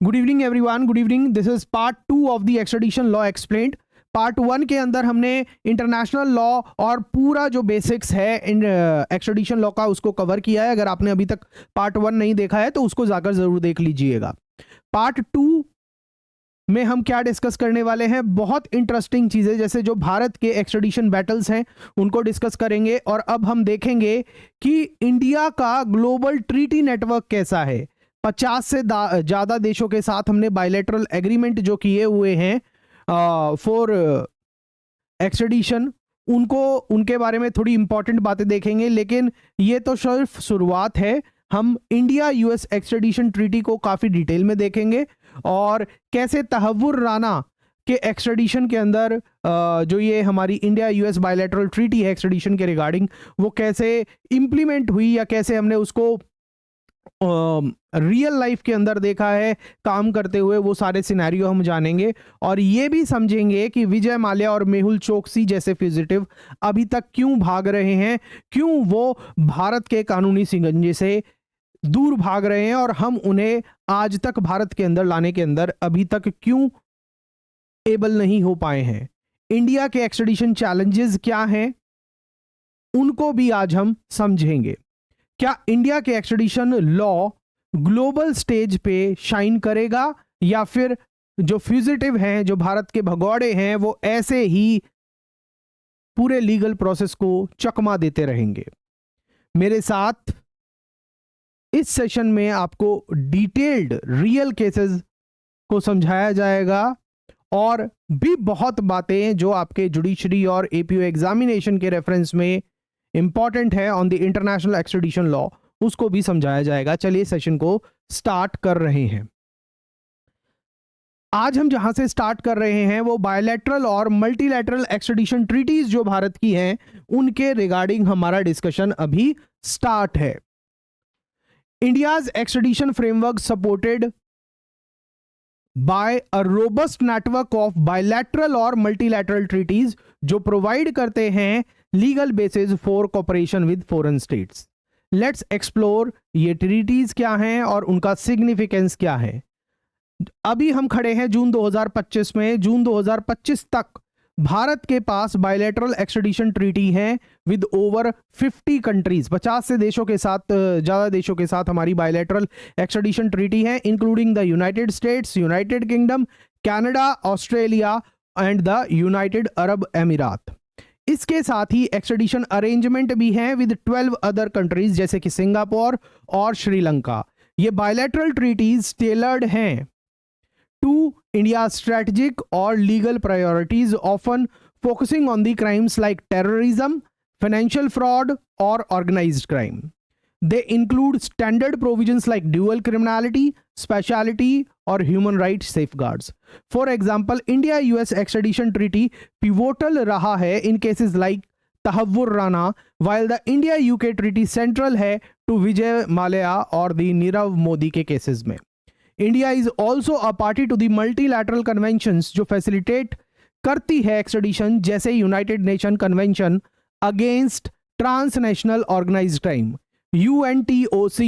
Good evening everyone, good evening. This is part 2 of the extradition law explained. Part 1 के अंदर हमने international law और पूरा जो बेसिक्स है इन एक्स्ट्राडिशन लॉ का उसको कवर किया है। अगर आपने अभी तक पार्ट 1 नहीं देखा है तो उसको जाकर जरूर देख लीजिएगा। पार्ट 2 में हम क्या डिस्कस करने वाले हैं, बहुत इंटरेस्टिंग चीजें, जैसे जो भारत के एक्स्ट्राडिशन बैटल्स हैं उनको डिस्कस करेंगे। और अब हम देखेंगे कि इंडिया का ग्लोबल ट्रीटी नेटवर्क कैसा है। 50 से ज्यादा देशों के साथ हमने बायलैटरल एग्रीमेंट जो किए हुए हैं फॉर एक्स्ट्राडिशन, उनके बारे में थोड़ी इंपॉर्टेंट बातें देखेंगे। लेकिन ये तो सिर्फ शुरुआत है। हम इंडिया यूएस एक्स्ट्राडिशन ट्रीटी को काफी डिटेल में देखेंगे और कैसे तहव्वुर राना के एक्स्ट्राडिशन के अंदर जो ये हमारी इंडिया यूएस बायलैटरल ट्रीटी है एक्स्ट्राडिशन के रिगार्डिंग, वो कैसे इंप्लीमेंट हुई या कैसे हमने उसको रियल लाइफ के अंदर देखा है काम करते हुए, वो सारे सिनेरियो हम जानेंगे। और ये भी समझेंगे कि विजय माल्या और मेहुल चोकसी जैसे फ्यूजिटिव अभी तक क्यों भाग रहे हैं, क्यों वो भारत के कानूनी शिकंजे से दूर भाग रहे हैं और हम उन्हें आज तक भारत के अंदर लाने के अंदर अभी तक क्यों एबल नहीं हो पाए हैं। इंडिया के एक्स्ट्राडिशन चैलेंजेस क्या हैं, उनको भी आज हम समझेंगे। क्या इंडिया के एक्स्ट्राडिशन लॉ ग्लोबल स्टेज पे शाइन करेगा या फिर जो फ्यूजिटिव हैं, जो भारत के भगौड़े हैं, वो ऐसे ही पूरे लीगल प्रोसेस को चकमा देते रहेंगे। मेरे साथ इस सेशन में आपको डिटेल्ड रियल केसेस को समझाया जाएगा और भी बहुत बातें जो आपके जुडिशरी और एपीओ एग्जामिनेशन के रेफरेंस में इंपॉर्टेंट है on the international extradition law, उसको भी समझाया जाएगा। चलिए सेशन को स्टार्ट कर रहे हैं। आज हम जहां से स्टार्ट कर रहे हैं वो बायलैटरल और मल्टीलैटरल एक्स्ट्राडिशन ट्रीटीज जो भारत की हैं उनके रिगार्डिंग हमारा डिस्कशन अभी स्टार्ट है। India's extradition framework supported by a robust network of bilateral और मल्टीलैटरल ट्रीटीज जो प्रोवाइड करते हैं legal basis for cooperation with foreign states. Let's explore ये ट्रीटीज क्या हैं और उनका सिग्निफिकेंस क्या है। अभी हम खड़े हैं जून 2025 में। जून 2025 तक भारत के पास बायलैटरल एक्स्ट्राडिशन ट्रीटी है विद ओवर 50 कंट्रीज। 50 से देशों के साथ, ज़्यादा देशों के साथ हमारी बायलैटरल एक्स्ट्राडिशन ट्रीटी है, including the United states, United kingdom, Canada, Australia and the United Arab अमीरात। इसके साथ ही एक्स्ट्राडिशन अरेंजमेंट भी हैं विद 12 अदर कंट्रीज जैसे कि सिंगापुर और श्रीलंका। ये बायलैटरल ट्रीटीज टेलर्ड हैं to India's strategic or legal priorities, often focusing on the crimes like terrorism, financial fraud, or organized crime. They include standard provisions like dual criminality, speciality, or human rights safeguards. For example, India-US extradition treaty pivotal raha hai in cases like Tahawwur Rana, while the India-UK treaty central है to Vijay Mallya और the Nirav Modi के cases में। India is also a party to the multilateral conventions जो facilitate करती है extradition, जैसे United Nation convention against transnational organised crime UNTOC,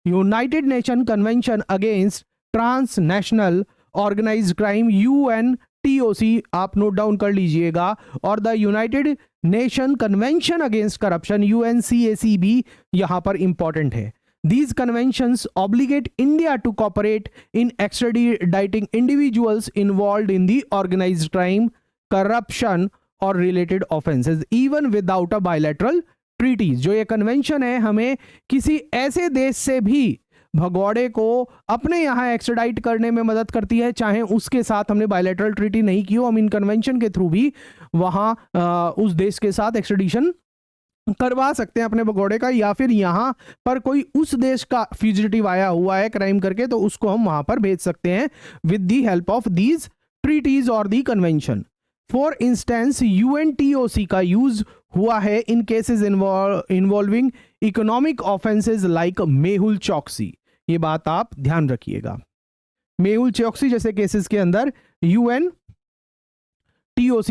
United Nation convention against transnational organised crime UNTOC, आप note down कर लीजिएगा। और the United Nation convention against corruption UNCAC भी यहां पर इंपॉर्टेंट है। These conventions obligate India to cooperate in extraditing individuals involved in the organized crime, corruption or related offenses, even without a bilateral treaty। जो ये convention है हमें किसी ऐसे देश से भी भगौड़े को अपने यहाँ एक्स्ट्राडाइट करने में मदद करती है, चाहे उसके साथ हमने बायलैटरल ट्रीटी नहीं की हो, हम इन कन्वेंशन के थ्रू भी वहाँ उस देश के साथ एक्स्ट्राडिशन करवा सकते हैं अपने भगौड़े का। या फिर यहाँ पर कोई उस देश का फ्यूजिटिव आया हुआ है क्राइम करके, तो उसको हम वहां पर भेज सकते हैं with the help of these treaties और the convention. For instance UNTOC का यूज हुआ है in cases involving economic offences like Mehul Choksi. ये बात आप ध्यान रखिएगा। मेहुल चोकसी जैसे केसेस के अंदर UNTOC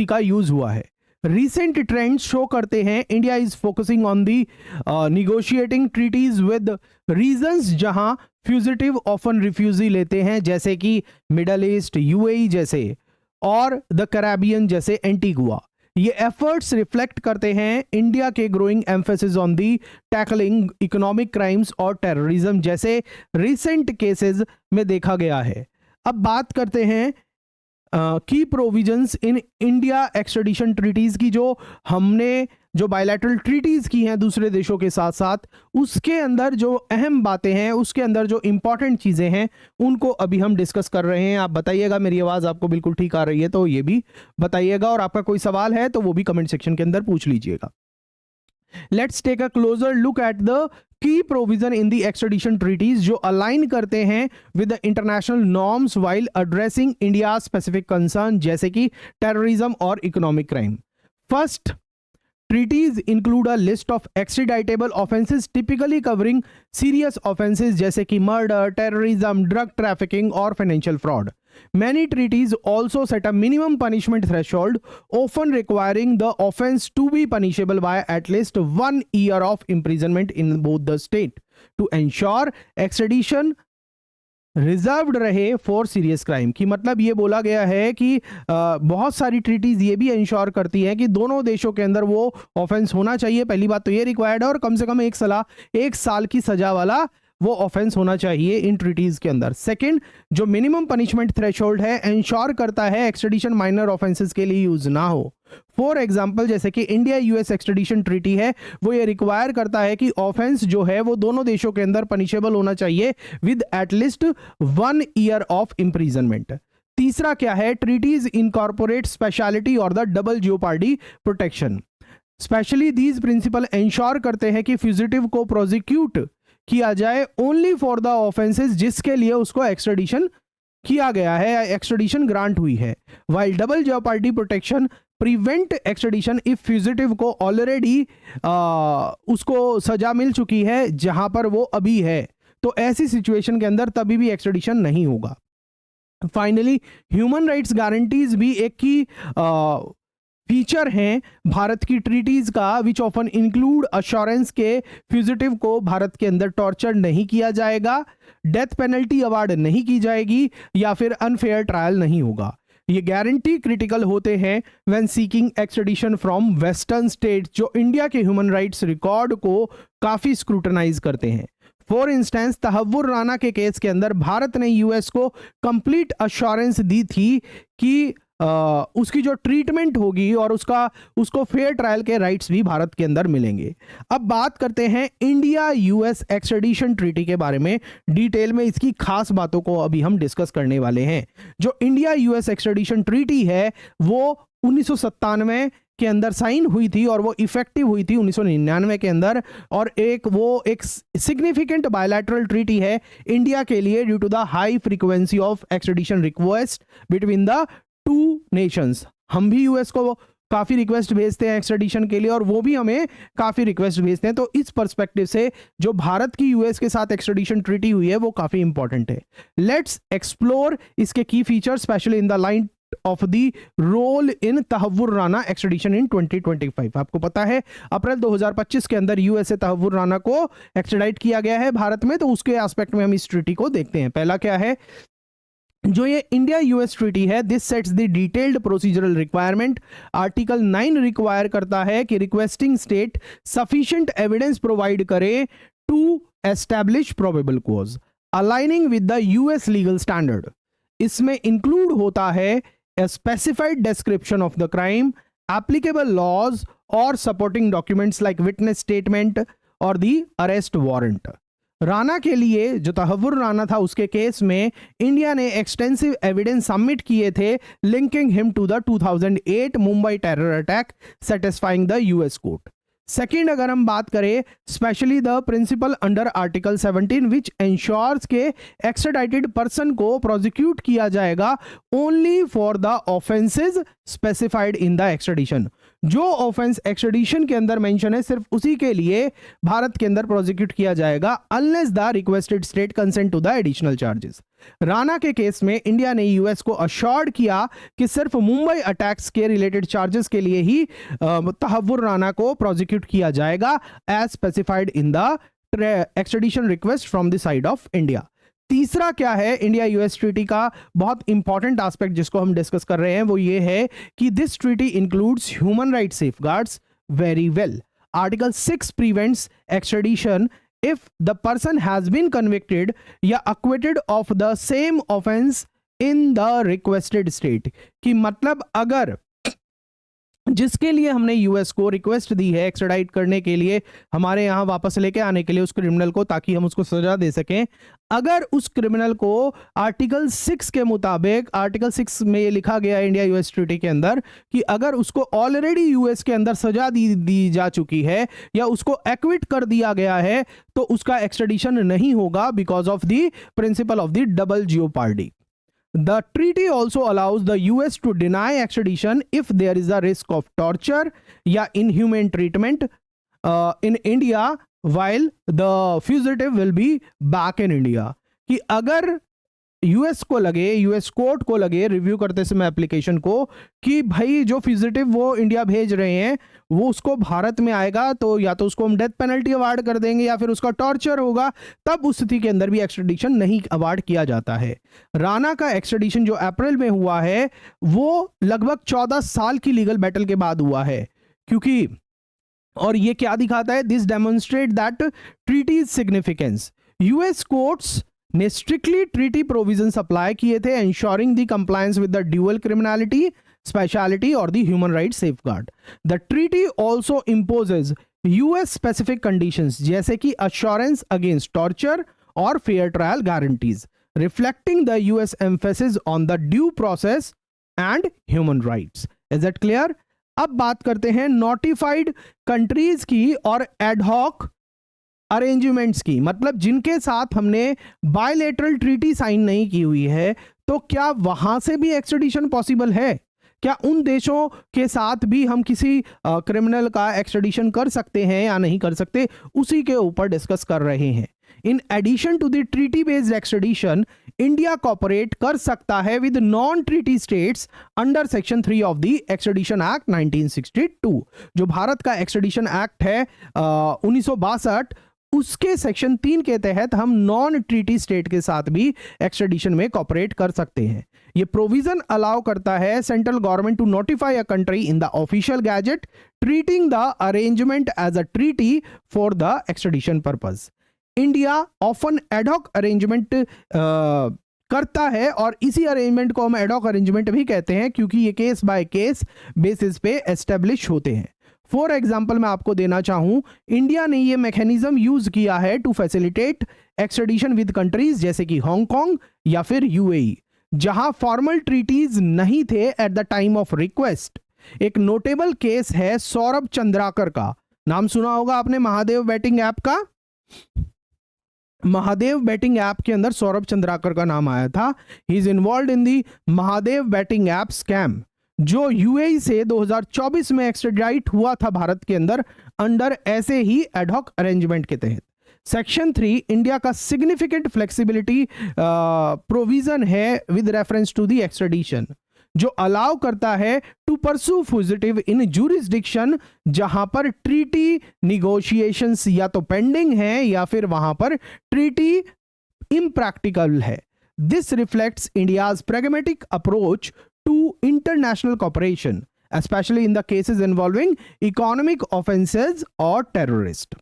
का यूज हुआ है। रिसेंट ट्रेंड्स शो करते हैं India is focusing on the negotiating treaties with regions जहां फ्यूजिटिव ऑफन रिफ्यूजी लेते हैं, जैसे कि मिडल ईस्ट, यूएई जैसे, और द कैरेबियन जैसे एंटीगुआ। ये एफर्ट्स रिफ्लेक्ट करते हैं इंडिया के growing emphasis on the tackling economic crimes और टेररिज्म जैसे रिसेंट केसेस में देखा गया है। अब बात करते हैं की provisions in India extradition treaties की, जो हमने जो बायलैटरल ट्रीटीज की हैं दूसरे देशों के साथ साथ, उसके अंदर जो अहम बातें हैं, उसके अंदर जो इंपॉर्टेंट चीजें हैं, उनको अभी हम डिस्कस कर रहे हैं। आप बताइएगा मेरी आवाज आपको बिल्कुल ठीक आ रही है तो ये भी बताइएगा, और आपका कोई सवाल है तो वो भी कमेंट सेक्शन के अंदर पूछ लीजिएगा। Let's take a closer look at the key provision in the extradition treaties जो अलाइन करते हैं with the international norms while addressing India specific concern, जैसे कि टेररिज्म और economic crime. First, treaties include a list of extraditable offenses typically covering serious offenses जैसे कि murder, terrorism, drug trafficking और financial fraud. Many treaties also set a minimum punishment threshold, often requiring the offense to be punishable by at least 1 year of imprisonment in both the state to ensure extradition reserved रहे for serious crime. की मतलब ये बोला गया है कि बहुत सारी ट्रीटीज ये भी इंश्योर करती हैं कि दोनों देशों के अंदर वो ऑफेंस होना चाहिए। पहली बात तो ये रिक्वायर्ड है, और कम से कम 1 साल की सजा वाला वो ऑफेंस होना चाहिए इन ट्रीटीज के अंदर। सेकंड, जो मिनिमम पनिशमेंट थ्रेशोल्ड है इंश्योर करता है एक्सट्रेडिशन माइनर ऑफेंसेस के लिए यूज ना हो। फॉर एग्जाम्पल, जैसे कि इंडिया यूएस एक्सट्रेडिशन ट्रीटी है, वो ये रिक्वायर करता है कि ऑफेंस जो है वो दोनों देशों के अंदर पनिशेबल होना चाहिए with at least 1 year of imprisonment. तीसरा क्या है, ट्रीटीज इनकॉर्पोरेट स्पेशलिटी और the double jeopardy protection. Specially these principle ensure करते हैं कि फ्यूजिटिव को प्रोसिक्यूट किया जाए ओनली फॉर द ऑफेंसेस जिसके लिए उसको एक्सट्रेडिशन किया गया है, एक्सट्रेडिशन ग्रांट हुई है। While double jeopardy protection prevent extradition if fugitive को ऑलरेडी उसको सजा मिल चुकी है जहां पर वो अभी है, तो ऐसी सिचुएशन के अंदर तभी भी एक्सट्रेडिशन नहीं होगा। फाइनली, ह्यूमन राइट्स गारंटीज भी एक की फीचर हैं भारत की ट्रीटीज का, विच ऑफन इंक्लूड अश्योरेंस के फ्यूजिटिव को भारत के अंदर टॉर्चर नहीं किया जाएगा, डेथ पेनल्टी अवार्ड नहीं की जाएगी, या फिर अनफेयर ट्रायल नहीं होगा। ये गारंटी क्रिटिकल होते हैं when seeking extradition from western state जो इंडिया के ह्यूमन राइट्स रिकॉर्ड को काफी स्क्रूटनाइज करते हैं। फॉर इंस्टेंस, तहव्वुर राना के केस के अंदर भारत ने यूएस को कंप्लीट अश्योरेंस दी थी कि उसकी जो ट्रीटमेंट होगी और उसको फेयर ट्रायल के राइट्स भी भारत के अंदर मिलेंगे। अब बात करते हैं इंडिया यूएस एक्सट्रेडिशन ट्रीटी के बारे में डिटेल में, इसकी खास बातों को अभी हम डिस्कस करने वाले हैं। जो इंडिया यूएस एक्सट्रेडिशन ट्रीटी है वो 1997 के अंदर साइन हुई थी और वो इफेक्टिव हुई थी 1999 के अंदर, और वो एक सिग्निफिकेंट बायलैटरल ट्रीटी है इंडिया के लिए due to the high frequency of extradition request between the two nations. हम भी यूएस को काफी रिक्वेस्ट भेजते हैं एक्सट्रेडिशन के लिए और वो भी हमें काफी रिक्वेस्ट भेजते हैं, तो इस पर्सपेक्टिव से जो भारत की यूएस के साथ एक्सट्रेडिशन ट्रीटी हुई है वो काफी इंपॉर्टेंट है। लेट्स एक्सप्लोर इसके key features specially in the line of the role in Tahawwur Rana extradition in 2025। आपको पता है अप्रैल 2025 के अंदर यूएस से तहव्वुर राना को एक्सट्रेडाइट किया गया है भारत में, तो उसके एस्पेक्ट में हम इस ट्रीटी को देखते हैं। पहला क्या है, जो ये इंडिया यूएस ट्रीटी है, this sets the detailed procedural requirement. Article 9 require करता है कि requesting state sufficient evidence provide करे to establish probable cause aligning with the US legal standard. इसमें इंक्लूड होता है a specified description of the crime, applicable laws और supporting documents like witness statement और the arrest warrant। Rana के लिए, जो तहव्वुर राणा था उसके केस में इंडिया ने एक्सटेंसिव एविडेंस सबमिट किए थे linking him to the 2008 Mumbai terror attack satisfying the US court. Second, अगर हम बात करें specially the principle under article 17 which ensures के एक्सट्रेडिटेड पर्सन को प्रोसिक्यूट किया जाएगा only for the offences specified in the extradition. जो ऑफेंस एक्सट्रेडिशन के अंदर मेंशन है सिर्फ उसी के लिए भारत के अंदर प्रोसिक्यूट किया जाएगा unless the requested state consent to the additional charges. Rana के केस में इंडिया ने यूएस को अश्योर्ड किया कि सिर्फ मुंबई अटैक्स के रिलेटेड चार्जेस के लिए ही तहव्वुर राणा को प्रोसिक्यूट किया जाएगा as specified in the extradition request from the side of India. तीसरा क्या है इंडिया यूएस ट्रीटी का बहुत इंपॉर्टेंट एस्पेक्ट जिसको हम डिस्कस कर रहे हैं, वो ये है कि this treaty includes human right safeguards very well. Article 6 prevents extradition if the person has been convicted या acquitted of the same offense in the requested state. कि मतलब अगर जिसके लिए हमने यूएस को रिक्वेस्ट दी है एक्स्ट्राडाइट करने के लिए, हमारे यहाँ वापस लेके आने के लिए उस क्रिमिनल को, ताकि हम उसको सजा दे सकें, अगर उस क्रिमिनल को आर्टिकल 6 के मुताबिक, आर्टिकल 6 में ये लिखा गया है इंडिया यूएस ट्रीटी के अंदर कि अगर उसको ऑलरेडी यूएस के अंदर सजा दी जा चुकी है या उसको एक्विट कर दिया गया है, तो उसका एक्स्ट्रेडिशन नहीं होगा because of the principle of the double jeopardy. The treaty also allows the US to deny extradition if there is a risk of torture या inhumane treatment in India while the fugitive will be back in India. कि अगर US को लगे, US court को लगे review करते समय application को कि भाई जो फ्यूजिटिव वो इंडिया भेज रहे हैं वो उसको भारत में आएगा, तो या तो उसको हम डेथ पेनल्टी अवार्ड कर देंगे या फिर उसका टॉर्चर होगा, तब उस स्थिति के अंदर भी एक्स्ट्रेडिशन नहीं अवार्ड किया जाता है. राणा का एक्स्ट्रेडिशन जो अप्रैल में हुआ है वो लगभग 14 साल की लीगल बैटल के बाद हुआ है, क्योंकि और ये क्या दिखाता है, this demonstrate that treaty significance. US courts ने स्ट्रिक्टली ट्रीटी प्रोविजंस अप्लाई किए थे, ensuring the compliance with the dual criminality, speciality और the human rights safeguard. The treaty also imposes US specific conditions जैसे कि assurance against torture और fair trial guarantees, reflecting the US emphasis on the due process and human rights. Is that clear? अब बात करते हैं notified countries की और ad hoc arrangements की, मतलब जिनके साथ हमने बायलैटरल ट्रीटी साइन नहीं की हुई है, तो क्या वहां से भी एक्स्ट्रेडिशन पॉसिबल है? क्या उन देशों के साथ भी हम किसी क्रिमिनल का एक्स्ट्रेडिशन कर सकते हैं या नहीं कर सकते, उसी के ऊपर डिस्कस कर रहे हैं. In addition to the treaty based extradition, India cooperate कर सकता है with non treaty states under section 3 of the extradition act 1962. जो भारत का एक्स्ट्रेडिशन एक्ट है 1962, उसके सेक्शन 3 के तहत हम नॉन ट्रीटी स्टेट के साथ भी एक्स्ट्रेडिशन में कॉपरेट कर सकते हैं. ये प्रोविजन अलाउ करता है central government to notify a country in the official gazette treating the arrangement as a treaty for the extradition purpose. India often ad hoc arrangement करता है और इसी अरेंजमेंट को हम एडहॉक अरेंजमेंट भी कहते हैं, क्योंकि ये केस बाय केस बेसिस पे एस्टेब्लिश होते हैं. फॉर एग्जाम्पल मैं आपको देना चाहूं, इंडिया ने ये मैकेनिज्म यूज किया है टू फैसिलिटेट एक्स्ट्रेडिशन विद कंट्रीज जैसे कि हांगकांग या फिर यूएई, जहां फॉर्मल ट्रीटीज नहीं थे at the time of request. एक नोटेबल केस है सौरभ चंद्राकर का, नाम सुना होगा आपने महादेव बैटिंग ऐप का. महादेव बैटिंग ऐप के अंदर सौरभ चंद्राकर का नाम आया था. He is involved in the Mahadev batting app scam, जो यूएई से 2024 में एक्स्ट्राडाइट हुआ था भारत के अंदर अंडर ऐसे ही एडहॉक अरेंजमेंट के तहत. सेक्शन 3 इंडिया का सिग्निफिकेंट फ्लेक्सिबिलिटी प्रोविजन है with reference to the extradition, जो अलाउ करता है to pursue fugitive in jurisdiction जहां पर ट्रीटी निगोशिएशंस या तो पेंडिंग है या फिर वहां पर ट्रीटी इम्प्रैक्टिकल है. This reflects India's pragmatic approach to international cooperation, especially in the cases involving economic offenses or terrorist.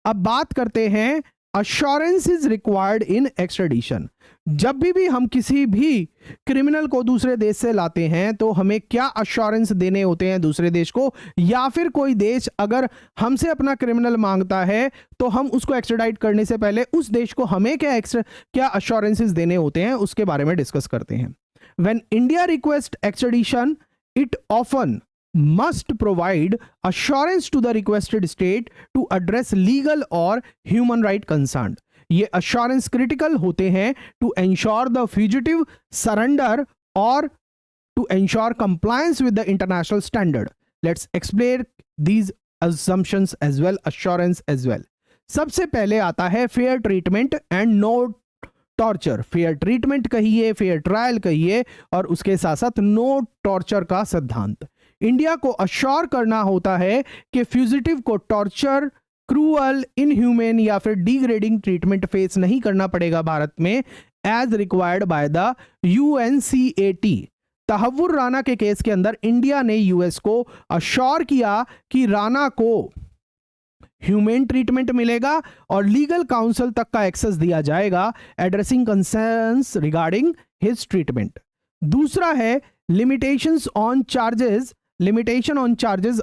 अब बात करते हैं assurance is required in extradition. जब भी हम किसी भी क्रिमिनल को दूसरे देश से लाते हैं तो हमें क्या अश्योरेंस देने होते हैं दूसरे देश को, या फिर कोई देश अगर हमसे अपना क्रिमिनल मांगता है तो हम उसको एक्स्ट्राडाइट करने से पहले उस देश को हमें क्या अश्योरेंसेस देने होते हैं, उसके बारे में डिस्कस करते हैं. When India requests extradition, it often must provide assurance to the requested state to address legal or human right concern. ये assurance critical होते हैं to ensure the fugitive surrender or to ensure compliance with the international standard. Let's explain these assumptions as well, assurance as well. सबसे पहले आता है fair treatment and no torture. Fair treatment कहिए, fair trial कहिए, और उसके साथ साथ नो टॉर्चर का सिद्धांत. इंडिया को अश्योर करना होता है कि फ्यूजिटिव को टॉर्चर क्रूअल, इनह्यूमेन या फिर डिग्रेडिंग ट्रीटमेंट फेस नहीं करना पड़ेगा भारत में as required by the UNCAT. Tahawwur Rana के केस के अंदर इंडिया ने यूएस को अश्योर किया कि राणा को ह्यूमेन ट्रीटमेंट मिलेगा और लीगल काउंसिल तक का एक्सेस दिया जाएगा addressing concerns regarding his treatment. दूसरा है limitation on charges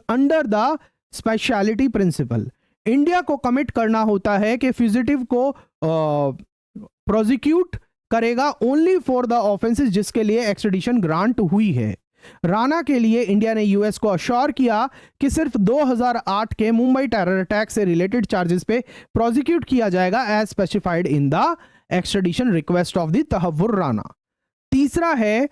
under the speciality principle. India को कमिट करना होता है कि फ्यूजिटिव को प्रोसिक्यूट करेगा ओनली फॉर द ऑफेंसेस जिसके लिए एक्सट्रेडिशन ग्रांट हुई है। राणा के लिए इंडिया ने यूएस को अश्योर किया कि सिर्फ 2008 के मुंबई टेरर अटैक से रिलेटेड चार्जेस पे प्रोसिक्यूट किया जाएगा as specified in the extradition request of the Tahawwur Rana. तीसरा है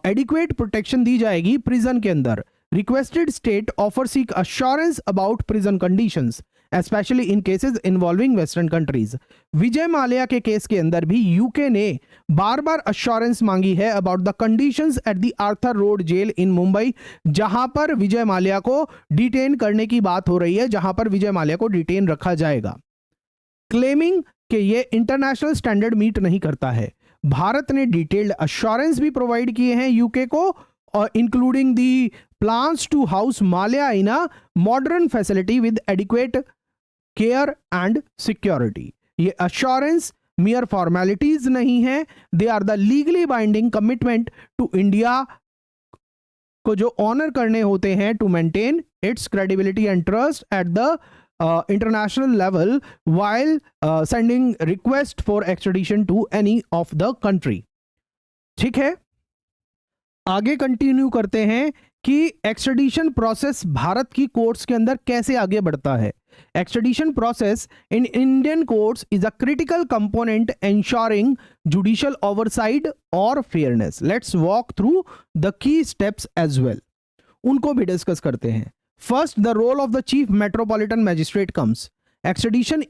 एडिक्वेट प्रोटेक्शन दी जाएगी प्रिजन के अंदर। रिक्वेस्टेड स्टेट ऑफर seek assurance about prison conditions especially in cases involving western countries। Vijay Mallya के केस के अंदर भी यूके ने बार बार अश्योरेंस मांगी है about the conditions at the Arthur Road jail in Mumbai, जहां पर विजय माल्या को डिटेन करने की बात हो रही है, जहां पर विजय माल्या को डिटेन रखा जाएगा, क्लेमिंग कि ये इंटरनेशनल स्टैंडर्ड मीट नहीं करता है। भारत ने डिटेल्ड अश्योरेंस भी प्रोवाइड किए हैं यूके को, और including the plans to house Mallya in a modern facility with adequate care and security. ये अश्योरेंस मियर फॉर्मेलिटीज नहीं है, they are the legally binding commitment to India को जो ऑनर करने होते हैं to maintain its credibility and trust at the international level while sending request for extradition to any of the country। ठीक है, आगे कंटिन्यू करते हैं कि एक्सट्रेडिशन प्रोसेस भारत की कोर्ट्स के अंदर कैसे आगे बढ़ता है। Extradition process in Indian courts is a critical component ensuring judicial oversight और fairness. Let's walk through the key steps as well, उनको भी डिस्कस करते हैं। First, the role of the chief metropolitan magistrate comes. Extradition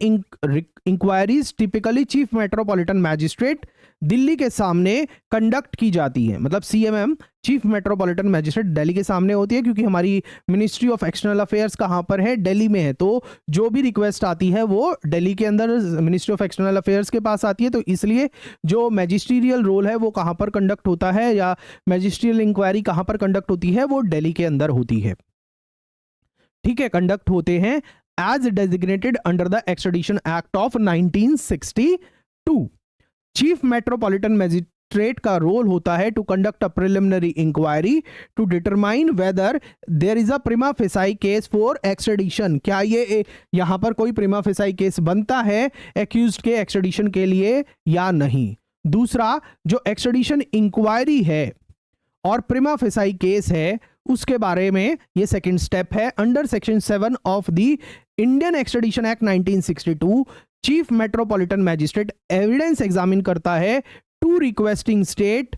inquiries typically chief metropolitan magistrate Delhi के सामने conduct की जाती है, मतलब CMM chief metropolitan magistrate Delhi के सामने होती है, क्योंकि हमारी मिनिस्ट्री ऑफ एक्सटर्नल अफेयर्स कहाँ पर है, दिल्ली में है, तो जो भी रिक्वेस्ट आती है वो दिल्ली के अंदर मिनिस्ट्री ऑफ एक्सटर्नल अफेयर्स के पास आती है, तो इसलिए जो मैजिस्ट्रियल रोल है वो कहाँ पर कंडक्ट होता है या मैजिस्ट्रियल इंक्वायरी कहाँ पर कंडक्ट होती है, वो दिल्ली के अंदर होती है। ठीक है, कंडक्ट होते हैं as designated under the Extradition Act of 1962। Chief metropolitan magistrate का रोल होता है to conduct a preliminary inquiry to determine whether there is a prima facie case for extradition. क्या ये यहां पर कोई प्रिमा फेसाई केस बनता है एक्यूज्ड के एक्सट्रेडिशन के लिए या नहीं। दूसरा, जो एक्सट्रेडिशन इंक्वायरी है और प्रिमा फेसाई केस है उसके बारे में ये सेकंड स्टेप है। Under section 7 of the Indian extradition act 1962 chief metropolitan magistrate evidence examine करता है टू रिक्वेस्टिंग स्टेट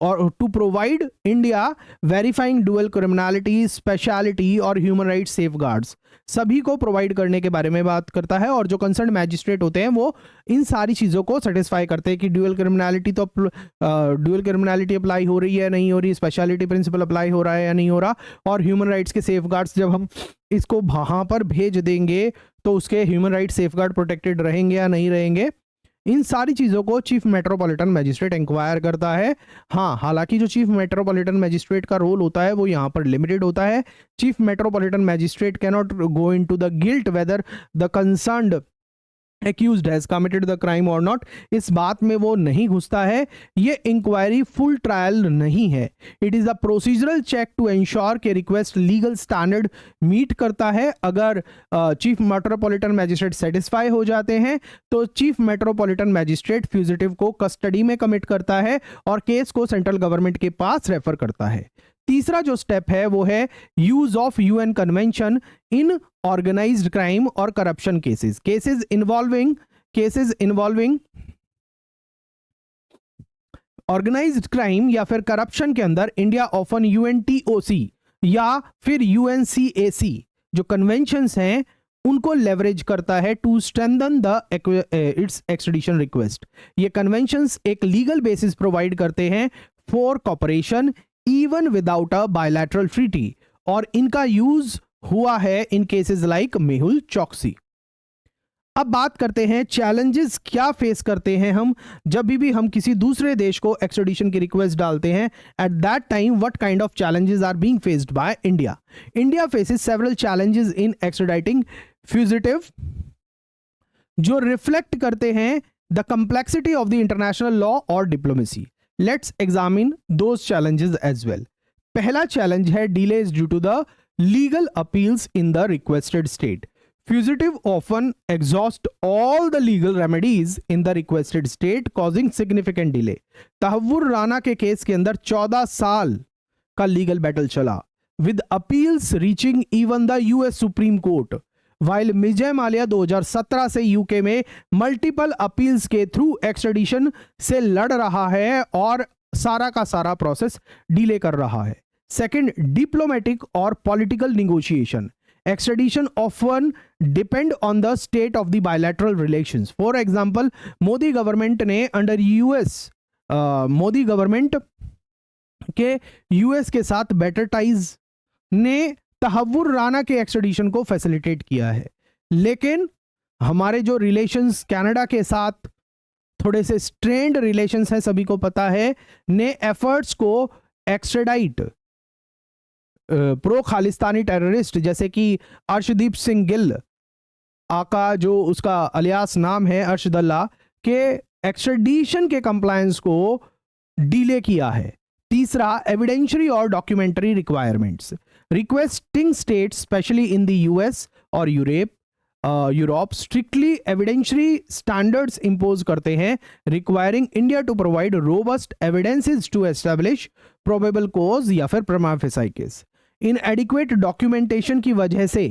और to provide India verifying dual criminality, speciality और ह्यूमन राइट सेफगार्ड्स, सभी को प्रोवाइड करने के बारे में बात करता है। और जो कंसर्न मैजिस्ट्रेट होते हैं वो इन सारी चीज़ों को सेटिस्फाई करते हैं कि ड्यूअल क्रिमिनलिटी तो ड्यूअल क्रिमिनलिटी अप्लाई हो रही है नहीं हो रही, स्पेशलिटी प्रिंसिपल अप्लाई हो रहा है या नहीं हो रहा, और ह्यूमन राइट्स के सेफगार्ड्स जब हम इसको वहाँ पर भेज देंगे तो उसके ह्यूमन राइट सेफगार्ड प्रोटेक्टेड रहेंगे या नहीं रहेंगे। इन सारी चीज़ों को चीफ मेट्रोपॉलिटन मैजिस्ट्रेट इंक्वायर करता है। हाँ, हालांकि जो चीफ मेट्रोपॉलिटन मैजिस्ट्रेट का रोल होता है वो यहाँ पर लिमिटेड होता है। Chief metropolitan magistrate can not go into the guilt whether the concerned accused has committed the crime or not, इस बात में वो नहीं घुसता है। ये इंक्वायरी फुल ट्रायल नहीं है, it is a procedural check to ensure के रिक्वेस्ट लीगल स्टैंडर्ड मीट करता है। अगर चीफ मेट्रोपॉलिटन मैजिस्ट्रेट सेटिस्फाई हो जाते हैं तो चीफ मेट्रोपॉलिटन मैजिस्ट्रेट फ्यूजिटिव को कस्टडी में कमिट करता है और केस को सेंट्रल गवर्नमेंट के पास रेफर करता है। तीसरा जो स्टेप है वो है use of UN convention in organised crime और corruption cases. Cases involving organised crime या फिर करप्शन के अंदर इंडिया ऑफन यूएनटीओसी या फिर यूएनसीएसी जो कन्वेंशंस हैं उनको लेवरेज करता है to strengthen the its extradition request. ये कन्वेंशंस एक लीगल बेसिस प्रोवाइड करते हैं for cooperation even without a bilateral treaty, और इनका यूज हुआ है इन केसेस लाइक मेहुल चौकसी। अब बात करते हैं चैलेंजेस क्या फेस करते हैं हम जब भी हम किसी दूसरे देश को एक्सट्रेडिशन की रिक्वेस्ट डालते हैं। At that time what kind of challenges are being faced by India. India faces several challenges in extraditing fugitive जो रिफ्लेक्ट करते हैं the complexity of the international law और diplomacy. Let's examine those challenges as well. पहला challenge है delays due to the legal appeals in the requested state. Fugitive often exhaust all the legal remedies in the requested state, causing significant delay. Tahawwur Rana के case के अंदर 14 साल का legal battle चला, with appeals reaching even the US Supreme Court. While Vijay Mallya 2017 से UK में multiple appeals के through extradition से लड़ रहा है और सारा का सारा प्रोसेस डिले कर रहा है। सेकंड, डिप्लोमेटिक और political negotiation. Extradition often depend on the state of the bilateral relations. For example, Modi government ने अंडर यूएस मोदी गवर्नमेंट के यूएस के साथ बेटर टाइज ने तहव्वुर राना के एक्सट्रेडिशन को फैसिलिटेट किया है, लेकिन हमारे जो रिलेशंस कनाडा के साथ थोड़े से स्ट्रेन्ड रिलेशंस हैं, सभी को पता है, ने एफर्ट्स को एक्सट्रेडाइट प्रो खालिस्तानी टेररिस्ट जैसे कि अर्शदीप सिंह गिल आका जो उसका अलियास नाम है अर्शदल्ला के एक्सट्रेडिशन के कंप्लायंस को डिले किया है। तीसरा, एविडेंशरी और documentary requirements. Requesting states especially in the US और Europe strictly evidentiary standards impose करते हैं, requiring India to provide robust evidences to establish probable cause या फिर prima facie case. Inadequate documentation की वजह से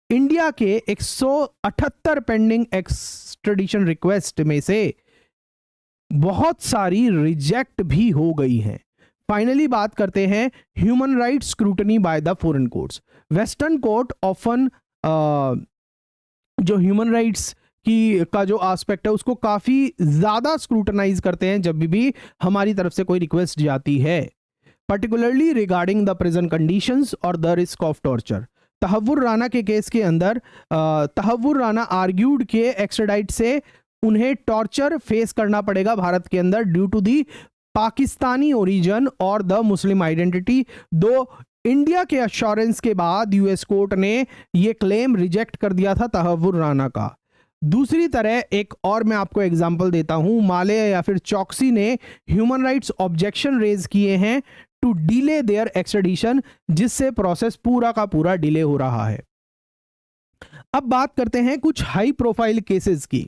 इंडिया के 178 पेंडिंग एक्सट्रेडिशन रिक्वेस्ट में से बहुत सारी रिजेक्ट भी हो गई हैं। फाइनली बात करते हैं human rights scrutiny by the foreign courts. Western court often जो ह्यूमन राइट्स की का जो एस्पेक्ट है उसको काफी ज्यादा स्क्रूटनाइज करते हैं जब भी हमारी तरफ से कोई रिक्वेस्ट जाती है, particularly regarding the prison conditions और the risk of torture. Tahawwur Rana के केस के अंदर तहव्वुर राना आर्ग्यूड के एक्सट्राडाइट से उन्हें टॉर्चर फेस करना पड़ेगा भारत के अंदर due to the Pakistani origin और द मुस्लिम आइडेंटिटी। दो इंडिया के अश्योरेंस के बाद यूएस कोर्ट ने यह क्लेम रिजेक्ट कर दिया था तहव्वुर राना का। दूसरी तरह एक और मैं आपको एग्जांपल देता हूं, माल्या या फिर चौकसी ने ह्यूमन राइट्स ऑब्जेक्शन रेज किए हैं टू डिले देयर एक्सट्रेडिशन, जिससे प्रोसेस पूरा का पूरा डिले हो रहा है। अब बात करते हैं कुछ हाई प्रोफाइल केसेस की।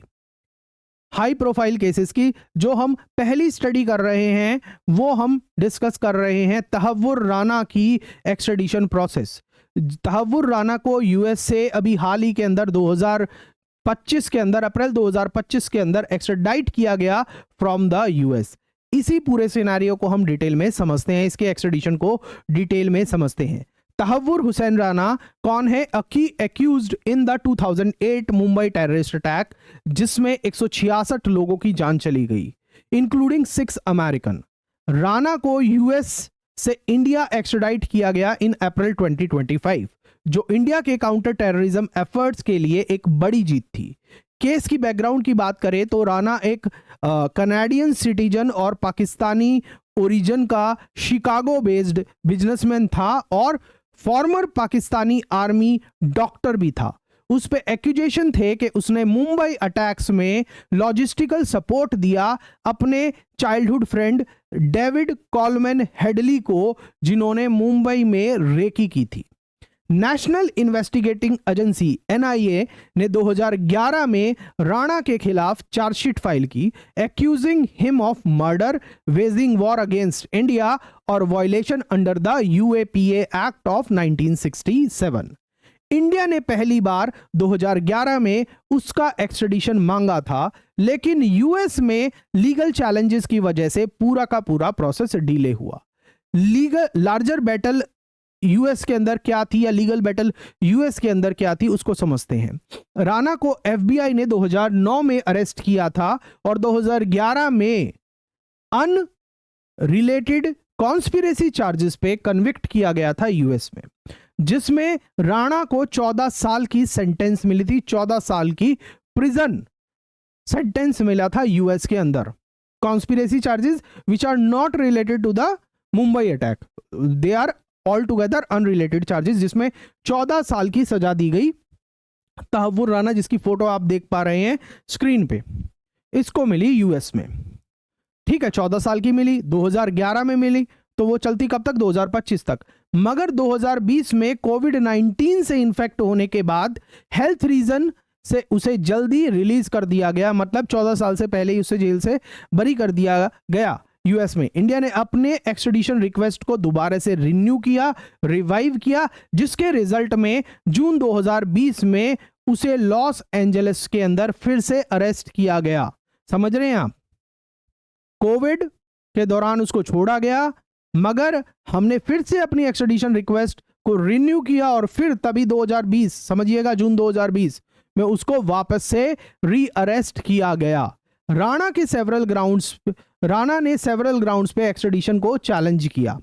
हाई प्रोफाइल केसेस की जो हम पहली स्टडी कर रहे हैं वो हम डिस्कस कर रहे हैं तहव्वुर राना की एक्सट्रेडिशन प्रोसेस। तहव्वुर राना को यूएस से अभी हाल ही के अंदर 2025 के अंदर अप्रैल 2025 के अंदर एक्सट्राडाइट किया गया फ्रॉम द यूएस। इसी पूरे सिनेरियो को हम डिटेल में समझते हैं, इसके एक्सट्रेडिशन को डिटेल में समझते हैं। तहव्वुर हुसैन राना कौन है? Accused in the 2008 Mumbai terrorist attack, जिसमें 166 लोगों की जान चली गई, इंक्लूडिंग 6 अमेरिकन। राना को यूएस से इंडिया एक्सट्राडाइट किया गया इन अप्रैल 2025, जो इंडिया के काउंटर टेररिज्म एफर्ट्स के लिए एक बड़ी जीत थी। केस की बैकग्राउंड की बात करें तो राना एक कनाडियन सिटीजन और पाकिस्तानी ओरिजिन का शिकागो बेस्ड बिजनेसमैन था और फॉर्मर पाकिस्तानी आर्मी डॉक्टर भी था। उस पे एक्यूजेशन थे कि उसने मुंबई अटैक्स में लॉजिस्टिकल सपोर्ट दिया अपने childhood friend David Coleman Headley को, जिन्होंने मुंबई में रेकी की थी। नेशनल इन्वेस्टिगेटिंग एजेंसी एनआईए ने 2011 में राणा के खिलाफ चार्जशीट फाइल की, accusing him of murder, waging war against India और violation under the UAPA act of 1967। India ने पहली बार 2011 में उसका एक्सट्रेडिशन मांगा था, लेकिन यूएस में लीगल चैलेंजेस की वजह से पूरा का पूरा प्रोसेस डिले हुआ। लीगल लार्जर बैटल यूएस के अंदर क्या थी या लीगल बैटल यूएस के अंदर क्या थी उसको समझते हैं। राणा को एफबीआई ने 2009 में अरेस्ट किया था और 2011 में अनरिलेटेड कॉन्स्पिरेसी चार्जेस पे कन्विक्ट किया गया था यूएस में, जिसमें राणा को 14 साल की सेंटेंस मिली थी। 14 साल की प्रिजन सेंटेंस मिला था यूएस के अंदर। Conspiracy charges which are not related to the Mumbai attack, they are all together unrelated charges, जिसमें 14 साल की सजा दी गई तहव्वुर राणा, जिसकी फोटो आप देख पा रहे हैं स्क्रीन पे, इसको मिली यूएस में। ठीक है, 14 साल की मिली, 2011 में मिली, तो वो चलती कब तक? 2025 तक। मगर 2020 में कोविड-19 से इन्फेक्ट होने के बाद हेल्थ रीजन से उसे जल्दी रिलीज कर दिया गया, मतलब 14 साल से पहले ही उसे जेल से बरी कर दिया गया यूएस में। इंडिया ने अपने एक्सट्रेडिशन रिक्वेस्ट को दोबारा से रिन्यू किया, रिवाइव किया, जिसके रिजल्ट में जून 2020 में उसे लॉस एंजलिस के अंदर फिर से अरेस्ट किया गया। समझ रहे हैं आप? कोविड के दौरान उसको छोड़ा गया, मगर हमने फिर से अपनी एक्सट्रेडिशन रिक्वेस्ट को रिन्यू किया और फिर तभी 2020, समझिएगा जून 2020 में उसको वापस से री अरेस्ट किया गया। राणा ने सेवरल ग्राउंड्स पे एक्सट्रेडिशन को चैलेंज किया।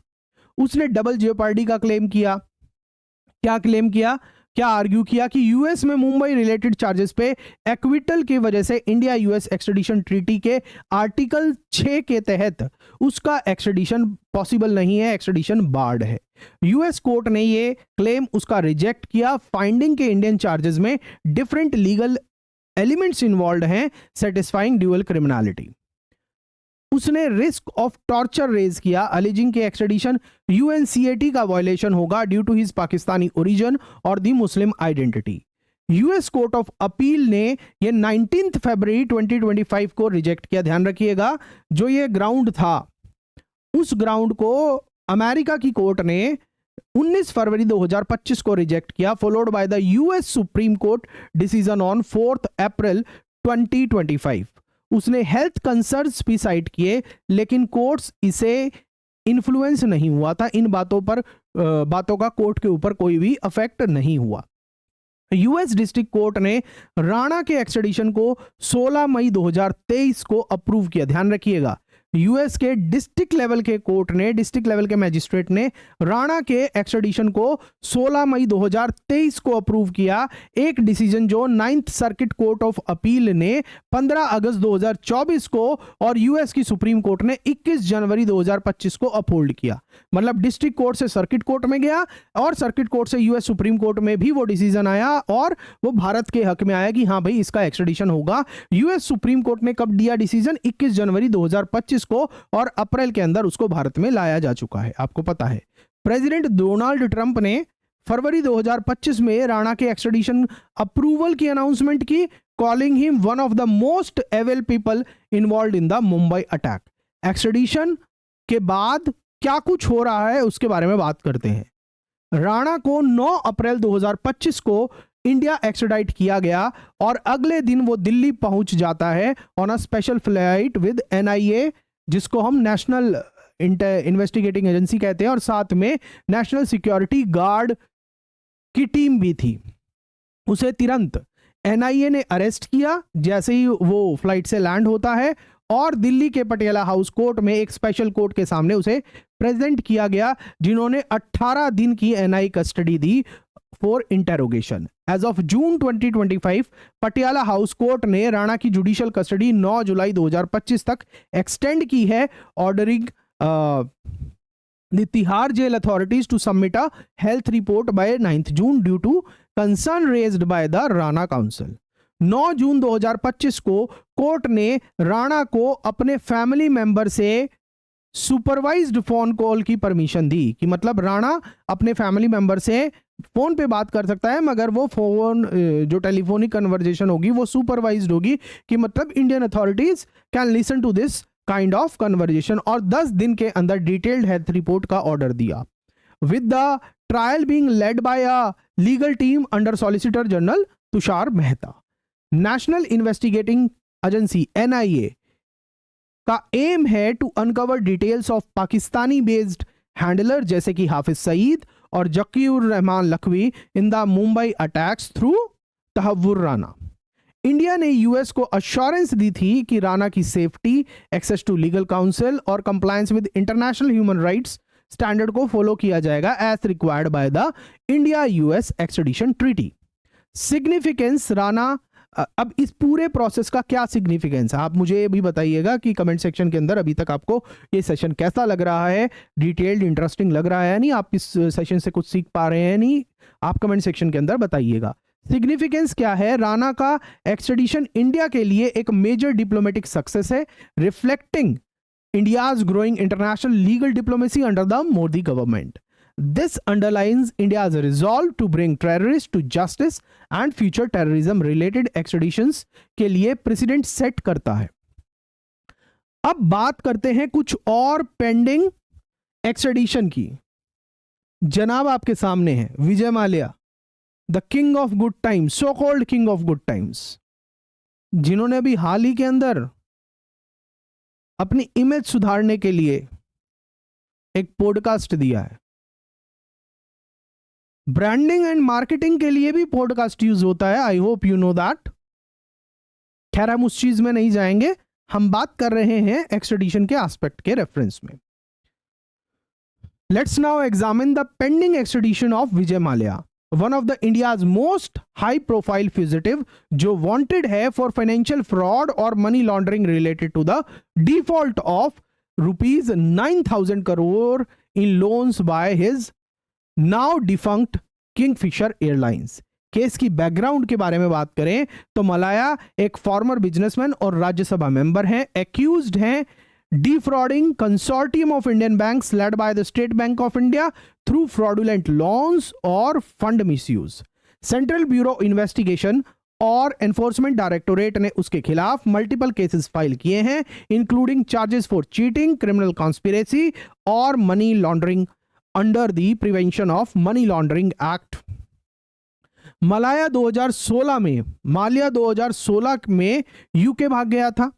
उसने डबल जेओपार्डी का क्लेम किया। क्या क्लेम किया? क्या आर्ग्यू किया कि यूएस में मुंबई रिलेटेड चार्जेस पे एक्विटल की वजह से इंडिया यूएस एक्सट्रेडिशन ट्रीटी के आर्टिकल 6 के तहत उसका एक्सट्रेडिशन पॉसिबल नहीं है, एक्सट्रेडिशन बार्ड है। यूएस कोर्ट ने ये क्लेम उसका रिजेक्ट किया, फाइंडिंग के इंडियन चार्जेस में डिफरेंट लीगल एलिमेंट्स इन्वॉल्व हैं सेटिस्फाइंग ड्यूअल क्रिमिनलिटी। उसने रिस्क ऑफ टॉर्चर रेज किया, अलिजिंग के एक्सट्रेडिशन यूएनसीएटी का वायलेशन होगा due to his Pakistani origin और दी मुस्लिम identity. US court of appeal ने ये 19 फरवरी 2025 को रिजेक्ट किया। ध्यान रखिएगा, जो ये ग्राउंड था उस ग्राउंड को अमेरिका की कोर्ट ने 19 फरवरी 2025 को रिजेक्ट किया, followed by the US supreme court decision on 4 अप्रैल 2025। उसने हेल्थ कंसर्न्स भी साइट किए, लेकिन कोर्ट्स इसे इन्फ्लुएंस नहीं हुआ था। इन बातों का कोर्ट के ऊपर कोई भी अफेक्ट नहीं हुआ। यूएस डिस्ट्रिक्ट कोर्ट ने राणा के एक्सट्रेडिशन को 16 मई 2023 को अप्रूव किया। ध्यान रखिएगा, यूएस के डिस्ट्रिक्ट लेवल के कोर्ट ने, डिस्ट्रिक्ट लेवल के मैजिस्ट्रेट ने राणा के एक्सट्रेडिशन को 16 मई 2023 को अप्रूव किया। एक डिसीजन जो 9th circuit court of appeal ने 15 अगस्त 2024 को और यूएस की सुप्रीम कोर्ट ने 21 जनवरी 2025 को अपहोल्ड किया। मतलब डिस्ट्रिक्ट कोर्ट से सर्किट कोर्ट में गया और सर्किट कोर्ट से यूएस सुप्रीम कोर्ट में भी वो डिसीजन आया और वो भारत के हक में आया कि हाँ भाई इसका एक्सट्रेडिशन होगा। यूएस सुप्रीम कोर्ट ने कब दिया डिसीजन? 21 जनवरी 2025 को, और अप्रैल के अंदर उसको भारत में लाया जा चुका है, आपको पता है। प्रेसिडेंट डोनाल्ड ट्रंप ने फरवरी 2025 में राणा के एक्सट्रेडिशन अप्रूवल की अनाउंसमेंट की, calling him one of the most avail people involved in the Mumbai attack. Extradition के बाद क्या कुछ हो रहा है उसके बारे में बात करते हैं। राणा को 9 अप्रैल 2025 को इंडिया एक्सट्राडाइट किया गया और अगले दिन वो दिल्ली पहुंच जाता है on a special flight with NIA, जिसको हम नेशनल इन्वेस्टिगेटिंग एजेंसी कहते हैं, और साथ में नेशनल सिक्योरिटी गार्ड की टीम भी थी। उसे तुरंत एनआईए ने अरेस्ट किया जैसे ही वो फ्लाइट से लैंड होता है, और दिल्ली के पटियाला हाउस कोर्ट में एक स्पेशल कोर्ट के सामने उसे प्रेजेंट किया गया, जिन्होंने 18 दिन की एनआई कस्टडी दी for interrogation. As of June 2025 Patiala House court ने राणा की जुडिशियल कस्टडी 9 जुलाई 2025 तक एक्सटेंड की है, ordering the Tihar jail authorities to submit a health report by 9 June due to concern raised by the Rana counsel. 9 जून 2025 को कोर्ट ने राणा को अपने फैमिली मेंबर से सुपरवाइज्ड फोन कॉल की परमिशन दी, कि मतलब राणा अपने फैमिली मेंबर से फोन पे बात कर सकता है, मगर वो फोन जो टेलीफोनिक कन्वर्जेशन होगी वो सुपरवाइज्ड होगी, कि मतलब Indian authorities can listen to this kind of conversation, और 10 दिन के अंदर डिटेल्ड हेल्थ रिपोर्ट का ऑर्डर दिया। With the trial being led by a legal team under solicitor general Tushar Mehta. National investigating agency NIA का एम है to uncover details of Pakistani based handler जैसे कि हाफिज सईद और Zakiur Rehman Lakhvi in the Mumbai attacks through Tahawwur Rana. India ने US को assurance दी थी कि राणा की safety, access to legal counsel और compliance with international human rights standard को फॉलो किया जाएगा as required by the India US extradition treaty. Significance Rana, अब इस पूरे प्रोसेस का क्या सिग्निफिकेंस है आप मुझे भी बताइएगा कि कमेंट सेक्शन के अंदर अभी तक आपको ये सेशन कैसा लग रहा है, डिटेल्ड इंटरेस्टिंग लग रहा है नहीं, आप इस सेशन से कुछ सीख पा रहे हैं नहीं, आप कमेंट सेक्शन के अंदर बताइएगा। सिग्निफिकेंस क्या है? राणा का एक्सट्रेडिशन इंडिया के लिए एक मेजर डिप्लोमेटिक सक्सेस है, reflecting India's growing international legal diplomacy under the Modi government. This underlines India's resolve to bring terrorists to justice and future terrorism related extraditions के लिए प्रेसिडेंट सेट करता है। अब बात करते हैं कुछ और पेंडिंग एक्सट्रेडिशन की। जनाब आपके सामने है Vijay Mallya, the king of good times, so called king of good times, जिन्होंने अभी हाल ही के अंदर अपनी इमेज सुधारने के लिए एक पॉडकास्ट दिया है। ब्रांडिंग एंड मार्केटिंग के लिए भी पॉडकास्ट यूज होता है, I hope you know that. खैर हम उस चीज में नहीं जाएंगे, हम बात कर रहे हैं एक्सट्रेडिशन के एस्पेक्ट के रेफरेंस में। Let's now examine the pending extradition of Vijay Mallya, one of the India's most high profile fugitive, जो वांटेड है फॉर फाइनेंशियल फ्रॉड और money laundering related to the default of ₹9,000 crore in loans by his now defunct Kingfisher Airlines. Case की background के बारे में बात करें तो मलाया एक फॉर्मर बिजनेसमैन और राज्यसभा मेंबर हैं, एक्यूज्ड हैं defrauding consortium of Indian banks led by the State Bank of India through fraudulent loans or fund misuse. Central Bureau Investigation और एनफोर्समेंट डायरेक्टोरेट ने उसके खिलाफ मल्टीपल केसेस फाइल किए हैं, including charges for cheating, criminal conspiracy और money laundering under the prevention of money laundering act. Mallya 2016 में UK भाग गया था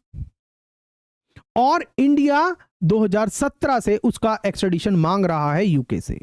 और इंडिया 2017 से उसका एक्सट्रेडिशन मांग रहा है यूके से।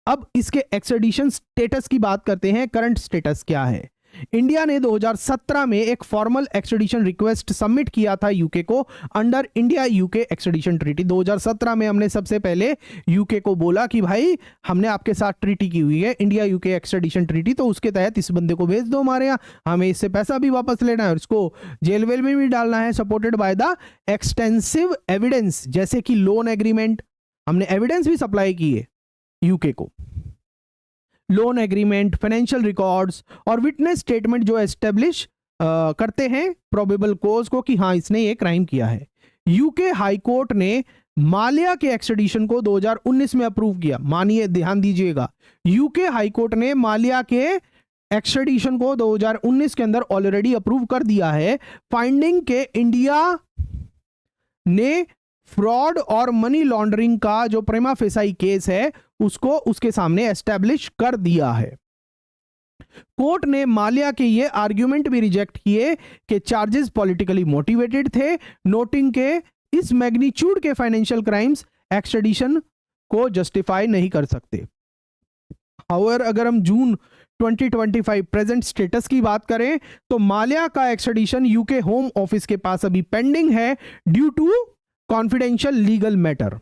अब इसके एक्सट्रेडिशन स्टेटस की बात करते हैं, करंट स्टेटस क्या है। इंडिया ने 2017 में एक फॉर्मल एक्सट्रेडिशन रिक्वेस्ट सबमिट किया था यूके को under India UK extradition treaty. 2017 में हमने सबसे पहले यूके को बोला कि भाई हमने आपके साथ ट्रीटी की हुई है, इंडिया यूके एक्सट्रेडिशन ट्रीटी, तो उसके तहत इस बंदे को भेज दो हमारे यहाँ, हमें इससे पैसा भी वापस लेना है और इसको जेल वेल में भी डालना है, supported by the extensive evidence, जैसे कि लोन एग्रीमेंट, हमने एविडेंस भी सप्लाई की है यूके को, लोन एग्रीमेंट, फाइनेंशियल रिकॉर्ड्स और विटनेस स्टेटमेंट जो एस्टेब्लिश करते हैं प्रोबेबल कोज को कि हाँ इसने ये क्राइम किया है। यूके हाई कोर्ट ने माल्या के एक्सट्रेडिशन को 2019 में अप्रूव किया। मानिए, ध्यान दीजिएगा, यूके हाई कोर्ट ने माल्या के एक्सट्रेडिशन को 2019 के अंदर ऑलरेडी अप्रूव कर दिया है, फाइंडिंग के इंडिया ने फ्रॉड और मनी लॉन्ड्रिंग का जो प्रिमा फेसाई केस है उसको उसके सामने एस्टैब्लिश कर दिया है। कोर्ट ने माल्या के ये आर्ग्यूमेंट भी रिजेक्ट किए कि चार्जेस पॉलिटिकली मोटिवेटेड थे, नोटिंग के इस मैग्नीट्यूड के फाइनेंशियल क्राइम्स एक्सट्रेडिशन को जस्टिफाई नहीं कर सकते। हाउएवर अगर हम जून 2025 प्रेजेंट स्टेटस की बात करें तो माल्या का एक्सट्रेडिशन यूके होम ऑफिस के पास अभी पेंडिंग है due to confidential legal matter.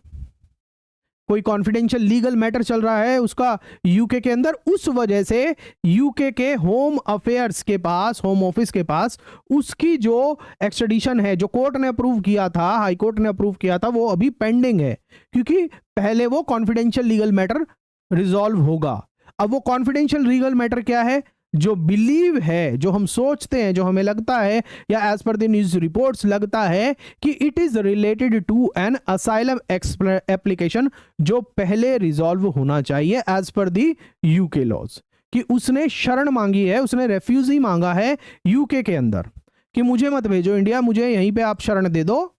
कोई कॉन्फिडेंशियल लीगल मैटर चल रहा है उसका यूके के अंदर, उस वजह से यूके के होम अफेयर्स के पास, होम ऑफिस के पास उसकी जो एक्सट्रेडिशन है जो कोर्ट ने अप्रूव किया था, हाई कोर्ट ने अप्रूव किया था, वो अभी पेंडिंग है क्योंकि पहले वो कॉन्फिडेंशियल लीगल मैटर रिजॉल्व होगा। अब वो कॉन्फिडेंशियल लीगल मैटर क्या है? जो बिलीव है, जो हम सोचते हैं, जो हमें लगता है या as per the news reports लगता है कि it is related to an asylum application जो पहले रिजॉल्व होना चाहिए as per the UK laws, कि उसने शरण मांगी है, उसने रेफ्यूजी मांगा है यूके के अंदर कि मुझे मत भेजो इंडिया, मुझे यहीं पे आप शरण दे दो,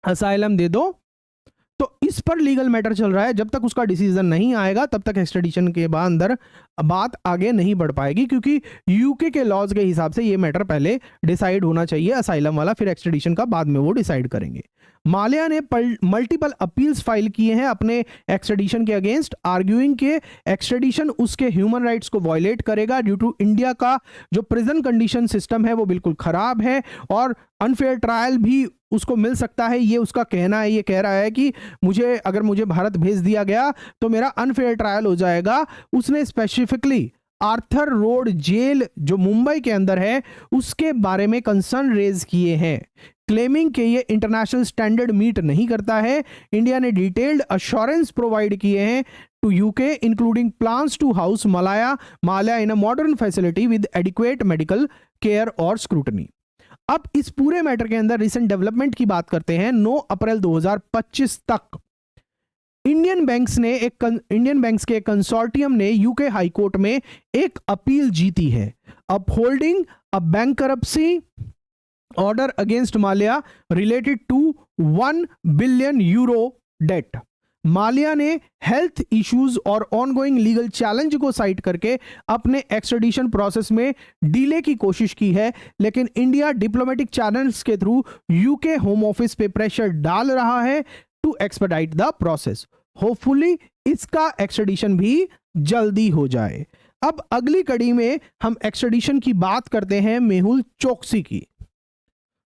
असाइलम दे दो। तो इस पर लीगल मैटर चल रहा है। जब तक उसका डिसीजन नहीं आएगा तब तक एक्स्ट्रेडिशन के बाद अंदर बात आगे नहीं बढ़ पाएगी, क्योंकि यूके के लॉज के हिसाब से ये मैटर पहले डिसाइड होना चाहिए असाइलम वाला, फिर एक्स्ट्रेडिशन का बाद में वो डिसाइड करेंगे। माल्या ने मल्टीपल अपील्स फाइल किए हैं अपने एक्स्ट्रेडिशन के अगेंस्ट, आर्ग्यूइंग के एक्स्ट्रेडिशन उसके ह्यूमन राइट्स को वायलेट करेगा ड्यू टू इंडिया का जो प्रिजन कंडीशन सिस्टम है वो बिल्कुल खराब है और अनफेयर ट्रायल भी उसको मिल सकता है, ये उसका कहना है। ये कह रहा है कि अगर मुझे भारत भेज दिया गया तो मेरा अनफेयर ट्रायल हो जाएगा। उसने स्पेसिफिकली आर्थर रोड जेल जो मुंबई के अंदर है उसके बारे में कंसर्न रेज किए हैं, क्लेमिंग कि ये इंटरनेशनल स्टैंडर्ड मीट नहीं करता है। इंडिया ने डिटेल्ड अश्योरेंस प्रोवाइड किए हैं to UK including plans to house Mallya in a modern facility with adequate medical care और स्क्रूटनी। अब इस पूरे मैटर के अंदर रिसेंट डेवलपमेंट की बात करते हैं। 9 अप्रैल 2025 तक इंडियन बैंक्स के कंसोर्टियम ने यूके हाई कोर्ट में एक अपील जीती है, upholding a bankruptcy order against Mallya related to 1 billion euro debt. Mallya ने हेल्थ इश्यूज और ऑनगोइंग लीगल चैलेंज को साइट करके अपने एक्स्ट्रेडिशन प्रोसेस में डिले की कोशिश की है, लेकिन इंडिया डिप्लोमेटिक चैनल्स के थ्रू यूके होम ऑफिस पे प्रेशर डाल रहा है to expedite the process. Hopefully इसका एक्स्ट्रेडिशन भी जल्दी हो जाए। अब अगली कड़ी में हम एक्स्ट्रेडिशन की बात करते हैं मेहुल चोकसी की,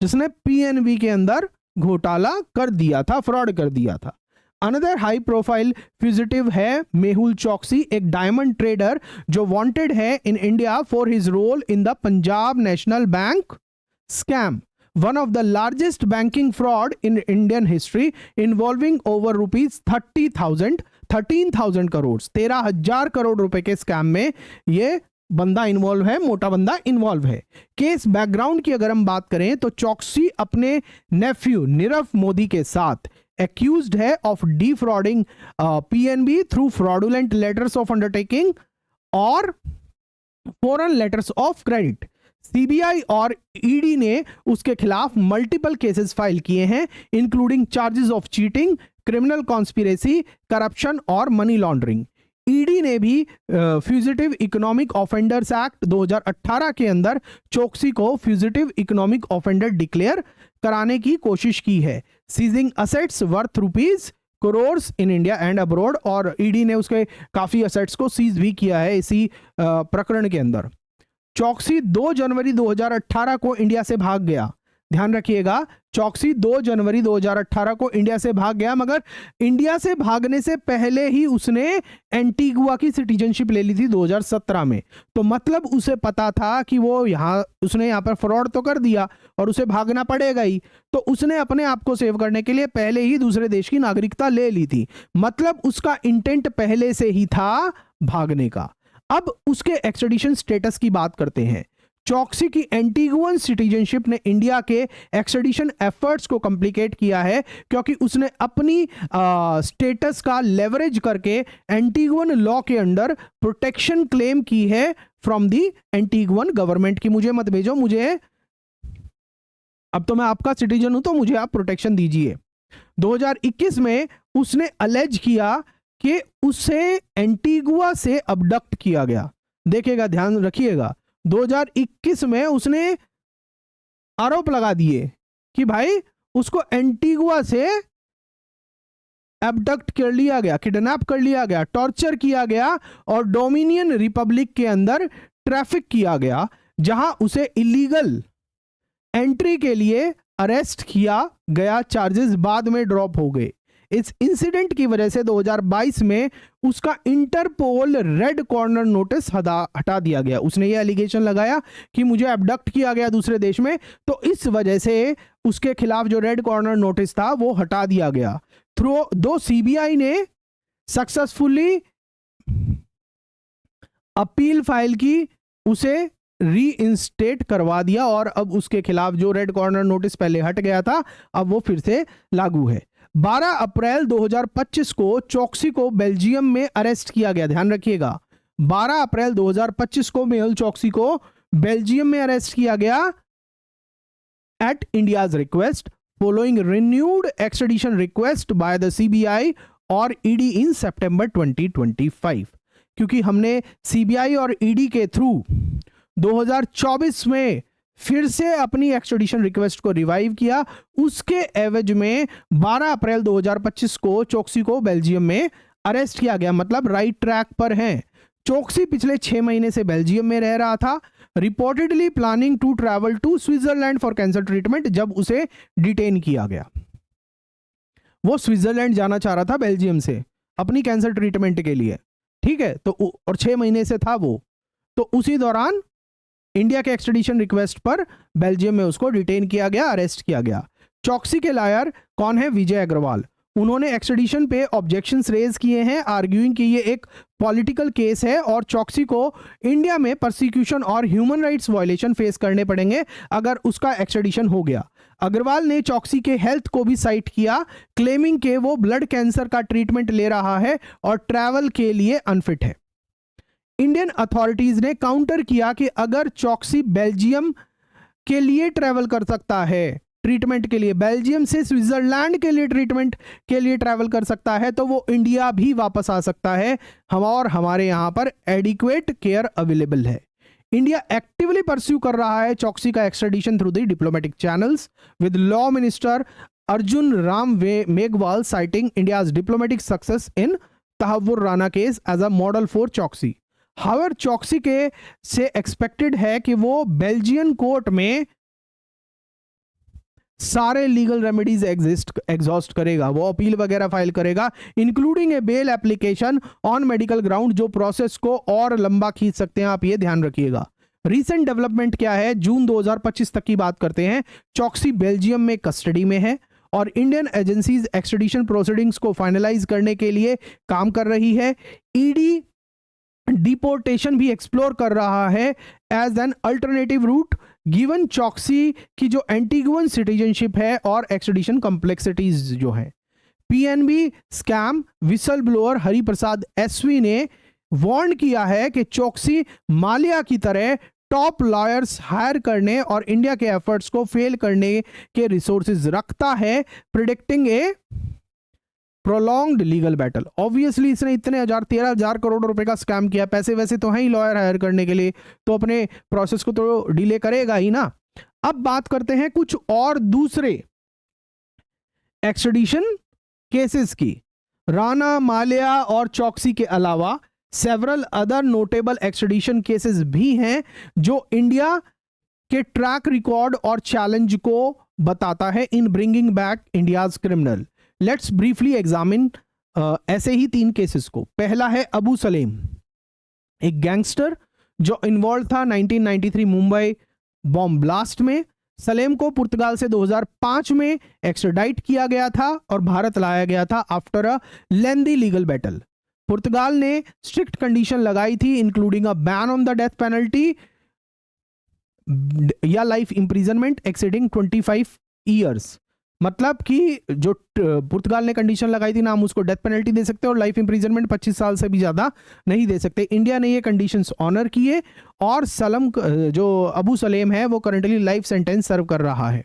जिसने पीएनबी के अंदर घोटाला कर दिया था, फ्रॉड कर दिया था। अनदर हाई प्रोफाइल फ्यूजिटिव है मेहुल चोकसी, एक डायमंड ट्रेडर जो वांटेड है in India for his role in the Punjab National Bank scam, one of the largest banking fraud in Indian history involving over rupees 13,000 crore 13,000 crore रुपए के स्कैम में ये बंदा इन्वॉल्व है, मोटा बंदा इन्वॉल्व है। केस बैकग्राउंड की अगर हम बात करें तो चोकसी अपने नेफ्यू नीरव मोदी के साथ एक्यूज्ड है of defrauding PNB through fraudulent letters of undertaking और foreign letters of credit. CBI और ईडी ने उसके खिलाफ मल्टीपल केसेस फाइल किए हैं, including charges of cheating, criminal conspiracy, corruption और मनी लॉन्ड्रिंग। ईडी ने भी फ्यूजिटिव इकोनॉमिक ऑफेंडर्स एक्ट 2018 के अंदर चोकसी को फ्यूजिटिव इकोनॉमिक ऑफेंडर डिक्लेयर कराने की कोशिश की है, seizing assets worth rupees crores in India and abroad, और ईडी ने उसके काफी असेट्स को सीज भी किया है इसी प्रकरण के अंदर। चोकसी 2 जनवरी 2018 को इंडिया से भाग गया। ध्यान रखिएगा, चोकसी 2 जनवरी 2018 को इंडिया से भाग गया, मगर इंडिया से भागने से पहले ही उसने एंटीगुआ की सिटीजनशिप ले ली थी 2017 में। तो मतलब उसे पता था कि वो उसने यहाँ पर फ्रॉड तो कर दिया और उसे भागना पड़ेगा ही, तो उसने अपने आप को सेव करने के लिए पहले ही दूसरे देश की नागरिकता ले ली थी। मतलब उसका इंटेंट पहले से ही था भागने का। अब उसके एक्स्ट्रेडिशन स्टेटस की बात करते हैं। चोकसी की एंटीगुअन सिटीजनशिप ने इंडिया के एक्स्ट्रेडिशन एफर्ट्स को कॉम्प्लिकेट किया है, क्योंकि उसने अपनी स्टेटस का लेवरेज करके एंटीगुअन लॉ के अंडर प्रोटेक्शन क्लेम की है फ्रॉम दी एंटीगुअन गवर्नमेंट की मुझे मत भेजो, मुझे अब तो मैं आपका सिटीजन हूं तो मुझे आप प्रोटेक्शन दीजिए। 2021 में उसने अलेज किया कि उसे एंटीगुआ से अबडक्ट किया गया। देखिएगा, ध्यान रखिएगा, 2021 में उसने आरोप लगा दिए कि भाई उसको एंटीगुआ से अबडक्ट कर लिया गया, किडनैप कर लिया गया, टॉर्चर किया गया और डोमिनियन रिपब्लिक के अंदर ट्रैफिक किया गया, जहां उसे इलीगल एंट्री के लिए अरेस्ट किया गया। चार्जेस बाद में ड्रॉप हो गए। इस इंसिडेंट की वजह से 2022 में उसका इंटरपोल रेड कॉर्नर नोटिस हटा दिया गया। उसने ये एलिगेशन लगाया कि मुझे अबडक्ट किया गया दूसरे देश में, तो इस वजह से उसके खिलाफ जो रेड कॉर्नर नोटिस था वो हटा दिया गया। दो सीबीआई ने सक्सेसफुली अपील फाइल की, उसे रीइंस्टेट करवा दिया और अब उसके खिलाफ जो रेड कॉर्नर नोटिस पहले हट गया था अब वो फिर से लागू है। 12 अप्रैल 2025 को चोकसी को बेल्जियम में अरेस्ट किया गया। ध्यान रखिएगा, 12 अप्रैल 2025 को मेहुल चोकसी को बेल्जियम में अरेस्ट किया गया eight India's request following renewed extradition request by the CBI और ED in September 2025। क्योंकि हमने CBI और ED के थ्रू 2024 में फिर से अपनी एक्सट्रेडिशन रिक्वेस्ट को रिवाइव किया, उसके एवज में 12 अप्रैल 2025 को चोक्सी को बेल्जियम में अरेस्ट किया गया। मतलब राइट ट्रैक पर हैं। चोक्सी पिछले 6 महीने से बेल्जियम में रह रहा था, reportedly planning to travel to Switzerland for cancer treatment. जब उसे डिटेन किया गया, वो स्विट्जरलैंड जाना चाह रहा था बेल्जियम से अपनी कैंसर ट्रीटमेंट के लिए, ठीक है। तो और 6 महीने से था वो, तो उसी दौरान इंडिया के एक्सट्रेडिशन रिक्वेस्ट पर बेल्जियम में उसको डिटेन किया गया, अरेस्ट किया गया। चोक्सी के लायर कौन है? विजय अग्रवाल। उन्होंने एक्सट्रेडिशन पे ऑब्जेक्शंस रेज किए हैं, आर्ग्यूइंग कि ये एक पॉलिटिकल केस है और चोक्सी को इंडिया में परसिक्यूशन और ह्यूमन राइट्स वायलेशन फेस करने पड़ेंगे अगर उसका एक्सट्रेडिशन हो गया। अग्रवाल ने चोक्सी के हेल्थ को भी साइट किया, क्लेमिंग के वो ब्लड कैंसर का ट्रीटमेंट ले रहा है और ट्रैवल के लिए अनफिट है। इंडियन अथॉरिटीज ने काउंटर किया कि अगर चोक्सी बेल्जियम के लिए ट्रैवल कर सकता है ट्रीटमेंट के लिए, बेल्जियम से स्विट्जरलैंड के लिए ट्रीटमेंट के लिए ट्रैवल कर सकता है, तो वो इंडिया भी वापस आ सकता है। हम और हमारे यहां पर एडिक्वेट केयर अवेलेबल है। इंडिया एक्टिवली परस्यू कर रहा है चोक्सी का extradition through the diplomatic channels, with law minister Arjun Ram Meghwal citing India's diplomatic success in Tahawwur Rana case as a model for Choksi. However Choksi के से एक्सपेक्टेड है कि वो बेल्जियन कोर्ट में सारे लीगल रेमेडीज एग्जॉस्ट करेगा, वो अपील वगैरह फाइल करेगा, including A bail application on medical ground, जो प्रोसेस को और लंबा खींच सकते हैं। आप ये ध्यान रखिएगा। रीसेंट डेवलपमेंट क्या है? जून 2025 तक की बात करते हैं। चोक्सी बेल्जियम में कस्टडी में है और इंडियन एजेंसीज एक्सट्रेडिशन प्रोसीडिंग्स को फाइनलाइज करने के लिए काम कर रही है। ईडी डिपोर्टेशन भी एक्सप्लोर कर रहा है as an alternative route, given Choksi की जो एंटीगुअन सिटीजनशिप है और एक्सट्रेडिशन कॉम्प्लेक्सिटीज जो है। PNB scam whistleblower Hariprasad SV ने वार्न किया है कि चोक्सी माल्या की तरह टॉप लॉयर्स हायर करने और इंडिया के एफर्ट्स को फेल करने के रिसोर्सेज रखता है, प्रिडिक्टिंग ए प्रोलॉन्ग्ड लीगल बैटल। ऑब्वियसली इसने इतने 13,000 करोड़ रुपए का स्कैम किया, पैसे वैसे तो हैं ही लॉयर हायर करने के लिए, तो अपने प्रोसेस को तो डिले करेगा ही ना। अब बात करते हैं कुछ और दूसरे एक्सट्रेडिशन केसेस की। राणा, माल्या और चोक्सी के अलावा several other notable extradition cases भी हैं जो इंडिया के ट्रैक रिकॉर्ड और चैलेंज को बताता है in bringing back India's criminal. Let's briefly examine ऐसे ही 3 केसेस को। पहला है अबू सलेम, एक गैंगस्टर जो इन्वॉल्व था 1993 मुंबई बॉम्ब ब्लास्ट में। सलेम को पुर्तगाल से 2005 में एक्स्ट्राडाइट किया गया था और भारत लाया गया था after a lengthy legal battle. Portugal ने स्ट्रिक्ट कंडीशन लगाई थी, including a ban on the death penalty or life imprisonment exceeding 25 years. मतलब कि जो पुर्तगाल ने कंडीशन लगाई थी ना, हम उसको डेथ पेनल्टी दे सकते हैं और लाइफ इंप्रिजनमेंट 25 साल से भी ज्यादा नहीं दे सकते। इंडिया ने ये कंडीशंस ऑनर किए और सलम जो अबू सलेम है वो करंटली लाइफ सेंटेंस सर्व कर रहा है।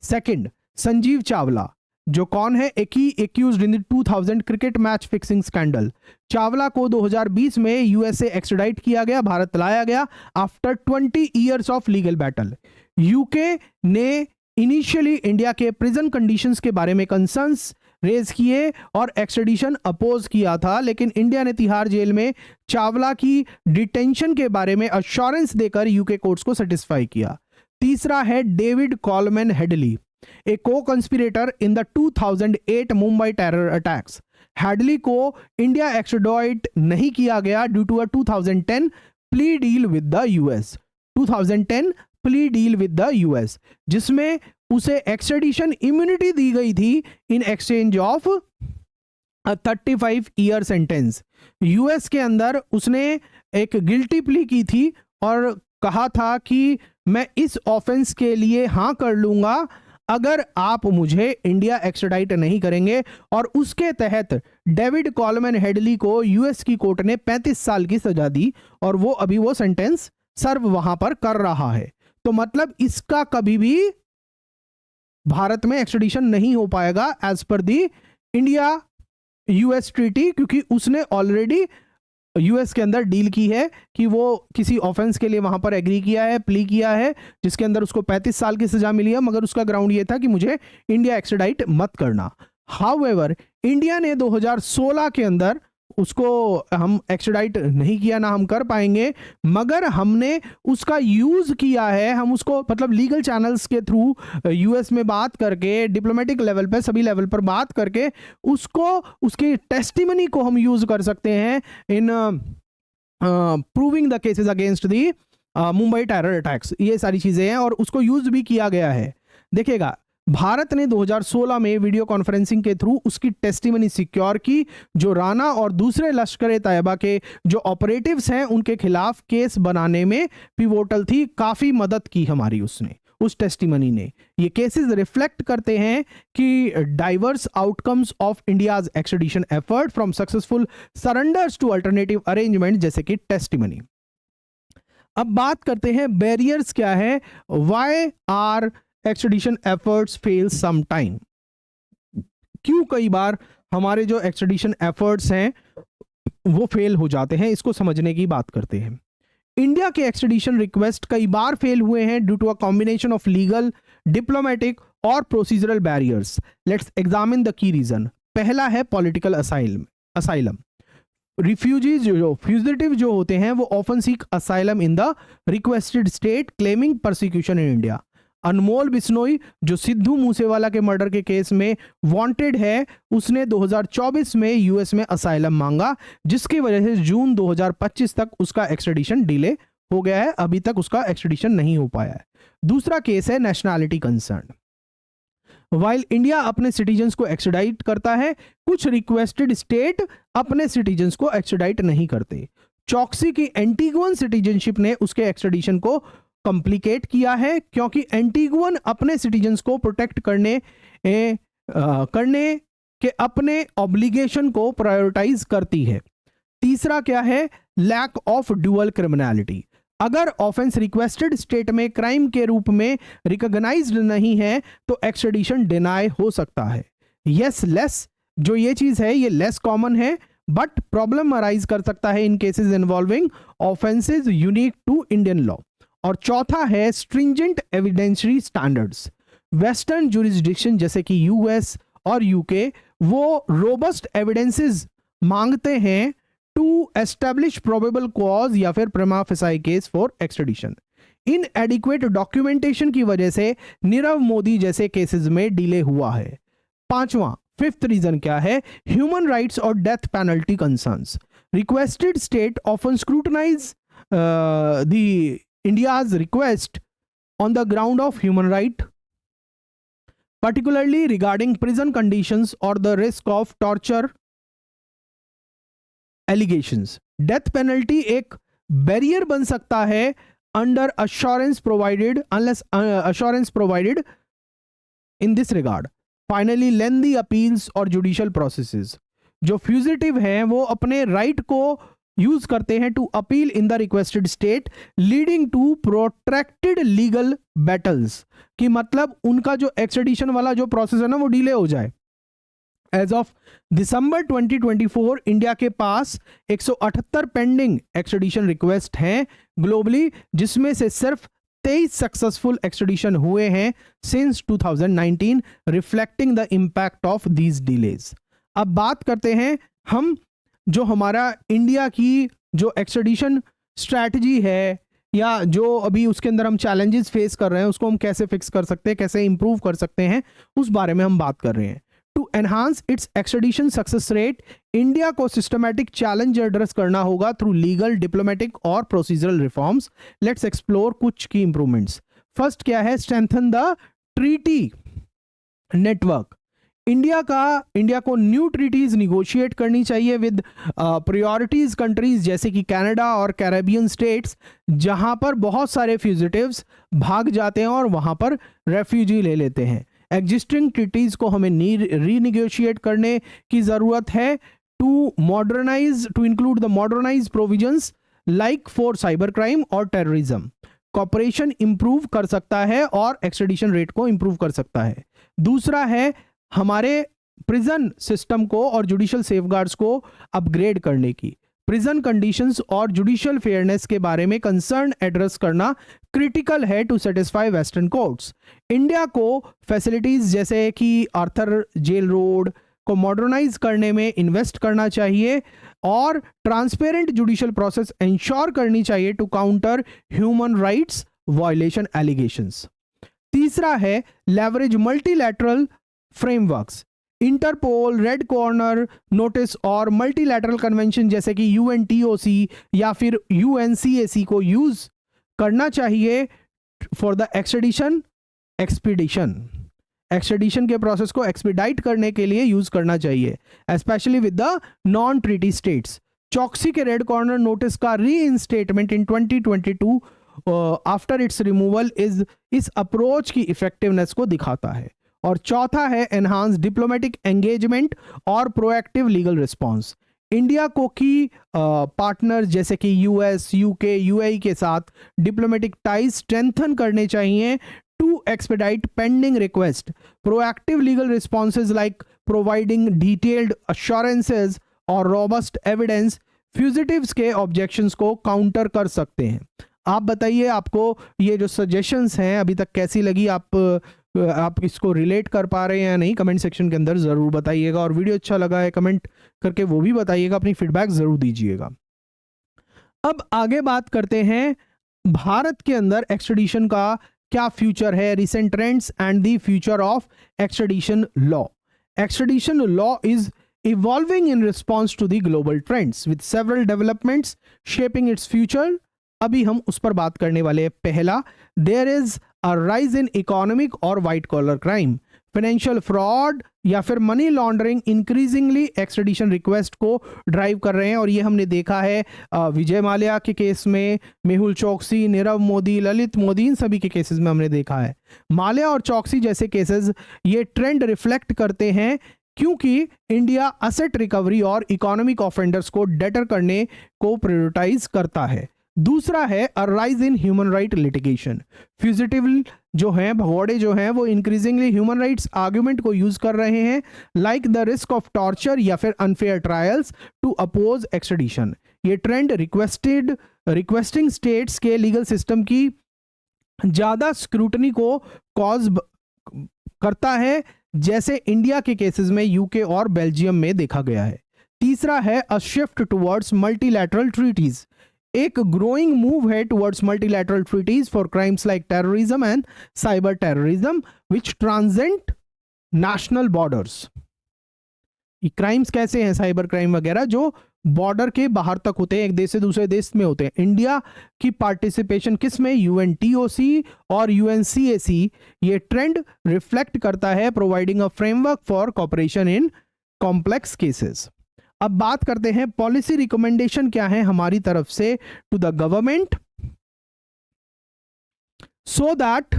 सेकंड, संजीव चावला, जो कौन है? एक्यूज्ड इन 2000 cricket match fixing scandal. Chawla को 2020 में यूएसए एक्स्ट्राडाइट किया गया, भारत लाया गया after 20 years of legal battle. UK ने इनिशियली इंडिया के प्रिजन कंडीशंस के बारे में कंसर्न्स रेज किए और एक्सट्रेडिशन अपोज किया था, लेकिन इंडिया ने तिहाड़ जेल में चावला की डिटेंशन के बारे में अश्योरेंस देकर यूके कोर्ट्स को सेटिस्फाई किया। तीसरा है David Coleman Headley, a co-conspirator in the 2008 Mumbai terror attacks. Headley को इंडिया एक्स्ट्राडाइट नहीं किया गया due to a 2010 plea deal with the US. 2010 plea deal with the US, जिसमें उसे एक्सट्रेडिशन इम्यूनिटी दी गई थी in exchange of 35 year sentence. US के अंदर उसने एक गिल्टी प्ली की थी और कहा था कि मैं इस ऑफेंस के लिए हां कर लूंगा अगर आप मुझे इंडिया एक्स्ट्राडाइट नहीं करेंगे, और उसके तहत डेविड कॉलमैन हेडली को यूएस की कोर्ट ने 35 साल की सजा दी और वो अभी वो सेंटेंस सर्व वहां पर कर रहा है। तो मतलब इसका कभी भी भारत में एक्सट्रेडिशन नहीं हो पाएगा एज पर दी इंडिया यूएस ट्रीटी, क्योंकि उसने ऑलरेडी यूएस के अंदर डील की है कि वो किसी ऑफेंस के लिए वहां पर एग्री किया है, प्ली किया है, जिसके अंदर उसको 35 साल की सजा मिली है, मगर उसका ग्राउंड ये था कि मुझे इंडिया एक्सट्राडाइट मत करना। हाउएवर इंडिया ने 2016 के अंदर उसको हम एक्सट्राडाइट नहीं किया, ना हम कर पाएंगे, मगर हमने उसका यूज किया है। हम उसको मतलब लीगल चैनल्स के थ्रू यूएस में बात करके, डिप्लोमेटिक लेवल पे, सभी लेवल पर बात करके उसको, उसकी टेस्टिमनी को हम यूज कर सकते हैं in proving the cases against the Mumbai terror attacks. ये सारी चीजें हैं और उसको यूज भी किया गया है। देखिएगा, भारत ने 2016 में वीडियो कॉन्फ्रेंसिंग के थ्रू उसकी टेस्टिमनी सिक्योर की, जो राणा और दूसरे लश्कर तैयबा के जो ऑपरेटिव्स हैं उनके खिलाफ केस बनाने में पिवोटल थी। काफी मदद की हमारी उसने, उस टेस्टिमनी ने। ये केसेस रिफ्लेक्ट करते हैं कि diverse outcomes of India's extradition effort from successful surrenders to alternative arrangement, जैसे कि टेस्टिमनी। अब बात करते हैं बैरियर्स क्या है, why are extradition efforts fail some time. क्यों कई बार हमारे जो एक्सट्रेडिशन एफर्ट्स हैं वो फेल हो जाते हैं, इसको समझने की बात करते हैं। इंडिया के एक्सट्रेडिशन रिक्वेस्ट कई बार फेल हुए हैं due to a combination of legal, diplomatic और procedural barriers. Let's examine the key reason. पहला है पॉलिटिकल असाइलम। रिफ्यूजीज जो फ्यूजिटिव जो होते हैं वो often seek asylum in the requested state claiming persecution in India. Anmol Bishnoi जो सिद्धू मूसेवाला के मर्डर के केस में वांटेड है, उसने 2024 में यूएस में असाइलम मांगा, जिसकी वजह से जून 2025 तक उसका एक्सट्रेडिशन डिले हो गया है। अभी तक उसका एक्सट्रेडिशन नहीं हो पाया है। दूसरा केस है नेशनैलिटी कंसर्न। वाइल इंडिया अपने सिटीजन्स को एक्सट्राडाइट करता है, कुछ रिक्वेस्टेड स्टेट अपने सिटीजन्स को एक्सट्राडाइट नहीं करते। चौकसी की एंटीगुअन सिटीजनशिप ने उसके एक्सट्रेडिशन को कॉम्प्लिकेट किया है, क्योंकि एंटीगुअन अपने सिटीजन्स को प्रोटेक्ट करने के अपने ऑब्लिगेशन को प्रायोरिटाइज करती है। तीसरा क्या है, लैक ऑफ ड्यूअल क्रिमिनलिटी। अगर ऑफेंस रिक्वेस्टेड स्टेट में क्राइम के रूप में रिकॉग्नाइज्ड नहीं है तो एक्सट्रेडिशन डिनाई हो सकता है। यस, लेस जो ये चीज है ये लेस कॉमन है, बट प्रॉब्लम अराइज कर सकता है in cases involving offences unique to Indian law. और चौथा है stringent evidentiary standards. Western jurisdiction जैसे कि यूएस और यूके वो रोबस्ट एविडेंसेस मांगते हैं टू एस्टैब्लिश प्रोबेबल कॉज या फिर prima facie case for extradition. Inadequate documentation की वजह से नीरव मोदी जैसे केसेस में डिले हुआ है। पांचवा, फिफ्थ रीजन क्या है, ह्यूमन राइट्स और death penalty concerns. Requested state often scrutinise the India's request on the ground of human right, particularly regarding prison conditions or the risk of torture allegations. Death penalty एक barrier बन सकता है under assurance provided, unless assurance provided in this regard. Finally, lengthy appeals और judicial processes. जो fugitive हैं वो अपने right को यूज करते हैं to appeal in the requested state, leading to protracted legal battles. कि मतलब उनका जो एक्सट्रेडिशन वाला जो प्रोसेस है ना वो डिले हो जाए। एज ऑफ दिसंबर 2024 इंडिया के पास 178 पेंडिंग एक्सट्रेडिशन रिक्वेस्ट हैं ग्लोबली, जिसमें से सिर्फ 23 सक्सेसफुल एक्सट्रेडिशन हुए हैं since 2019, reflecting the impact of these delays. अब बात करते हैं हम जो हमारा इंडिया की जो एक्सट्रेडिशन स्ट्रैटेजी है या जो अभी उसके अंदर हम चैलेंजेस फेस कर रहे हैं उसको हम कैसे फिक्स कर सकते हैं, कैसे इंप्रूव कर सकते हैं, उस बारे में हम बात कर रहे हैं। To enhance its extradition success rate, India को सिस्टमैटिक चैलेंज एड्रेस करना होगा थ्रू लीगल, डिप्लोमेटिक और प्रोसीजरल रिफॉर्म्स। लेट्स एक्सप्लोर कुछ की इंप्रूवमेंट्स। फर्स्ट क्या है, strengthen the treaty network. India को न्यू ट्रीटीज निगोशिएट करनी चाहिए विद प्रायोरिटीज कंट्रीज जैसे कि कनाडा और कैरेबियन स्टेट्स, जहां पर बहुत सारे फ्यूजिटिव्स भाग जाते हैं और वहां पर रेफ्यूजी ले लेते हैं। एग्जिस्टिंग ट्रीटीज को हमें रीनिगोशिएट करने की जरूरत है to include the modernise provisions like for cyber crime और टेररिज्म। कॉपरेशन इंप्रूव कर सकता है और एक्सट्रेडिशन रेट को इंप्रूव कर सकता है। दूसरा है हमारे प्रिजन सिस्टम को और जुडिशियल सेफगार्ड्स को अपग्रेड करने की। प्रिजन कंडीशंस और जुडिशियल फेयरनेस के बारे में कंसर्न एड्रेस करना क्रिटिकल है to satisfy western courts. India को फैसिलिटीज जैसे कि आर्थर जेल रोड को मॉडर्नाइज करने में इन्वेस्ट करना चाहिए और ट्रांसपेरेंट जुडिशियल प्रोसेस इंश्योर करनी चाहिए to counter human rights violation allegations. तीसरा है leverage multilateral frameworks. Interpol, red corner notice और मल्टीलैटरल कन्वेंशन जैसे कि यूएनटीओसी या फिर यूएनसीएसी को यूज करना चाहिए फॉर द एक्सट्रेडिशन एक्सट्रेडिशन के प्रोसेस को एक्सपीडाइट करने के लिए यूज करना चाहिए, especially with the non treaty states. Choksi के रेड कॉर्नर नोटिस का reinstatement in 2022 after its removal इस अप्रोच की इफेक्टिवनेस को दिखाता है। और चौथा है एनहांस डिप्लोमेटिक एंगेजमेंट और प्रोएक्टिव लीगल रिस्पॉन्स। इंडिया को की पार्टनर्स जैसे कि यूएस, यूके, यूएई के साथ डिप्लोमेटिक टाइज स्ट्रेंथन करने चाहिए to expedite pending request. Proactive legal responses like providing detailed assurances और रोबस्ट एविडेंस फ्यूजिटिव्स के ऑब्जेक्शंस को काउंटर कर सकते हैं। आप बताइए आपको ये जो सजेशंस हैं अभी तक कैसी लगी, आप इसको रिलेट कर पा रहे हैं या नहीं, कमेंट सेक्शन के अंदर ज़रूर बताइएगा। और वीडियो अच्छा लगा है कमेंट करके वो भी बताइएगा, अपनी फीडबैक ज़रूर दीजिएगा। अब आगे बात करते हैं भारत के अंदर एक्सट्रेडिशन का क्या फ्यूचर है, recent trends and the future of extradition law. Extradition law is evolving in response to the global trends with several developments shaping its future। अभी हम उस पर बात करने वाले हैं। पहला, there is a rise in economic और white collar crime, financial fraud या फिर money laundering increasingly extradition request को ड्राइव कर रहे हैं। और ये हमने देखा है विजय माल्या के केस में, मेहुल चोकसी, नीरव मोदी, ललित मोदी, इन सभी के केसेस में हमने देखा है। माल्या और चोकसी जैसे केसेस ये ट्रेंड रिफ्लेक्ट करते हैं क्योंकि इंडिया असेट रिकवरी और इकोनॉमिक ऑफेंडर्स को डेटर करने को प्रायोरिटाइज करता है। दूसरा है a rise in human right litigation. Fugitive जो हैं, भगौड़े जो हैं, वो इंक्रीजिंगली ह्यूमन राइट्स आर्ग्यूमेंट को यूज कर रहे हैं like the risk of torture या फिर unfair trials to oppose extradition. ये ट्रेंड रिक्वेस्टिंग स्टेट्स के लीगल सिस्टम की ज्यादा स्क्रूटनी को कॉज करता है, जैसे इंडिया के केसेस में यूके और बेल्जियम में देखा गया है। तीसरा है a shift towards multilateral treaties. एक ग्रोइंग मूव है towards multilateral treaties for crimes like terrorism and cyber terrorism which transcend national borders. ये क्राइम्स कैसे हैं, साइबर क्राइम वगैरह, जो बॉर्डर के बाहर तक होते हैं, एक देश से दूसरे देश में होते हैं। इंडिया की पार्टिसिपेशन किस में, यूएनटीओसी और यूएनसीएसी। ये ट्रेंड रिफ्लेक्ट करता है providing a framework for cooperation in complex cases. अब बात करते हैं पॉलिसी रिकमेंडेशन क्या है हमारी तरफ से to the government so that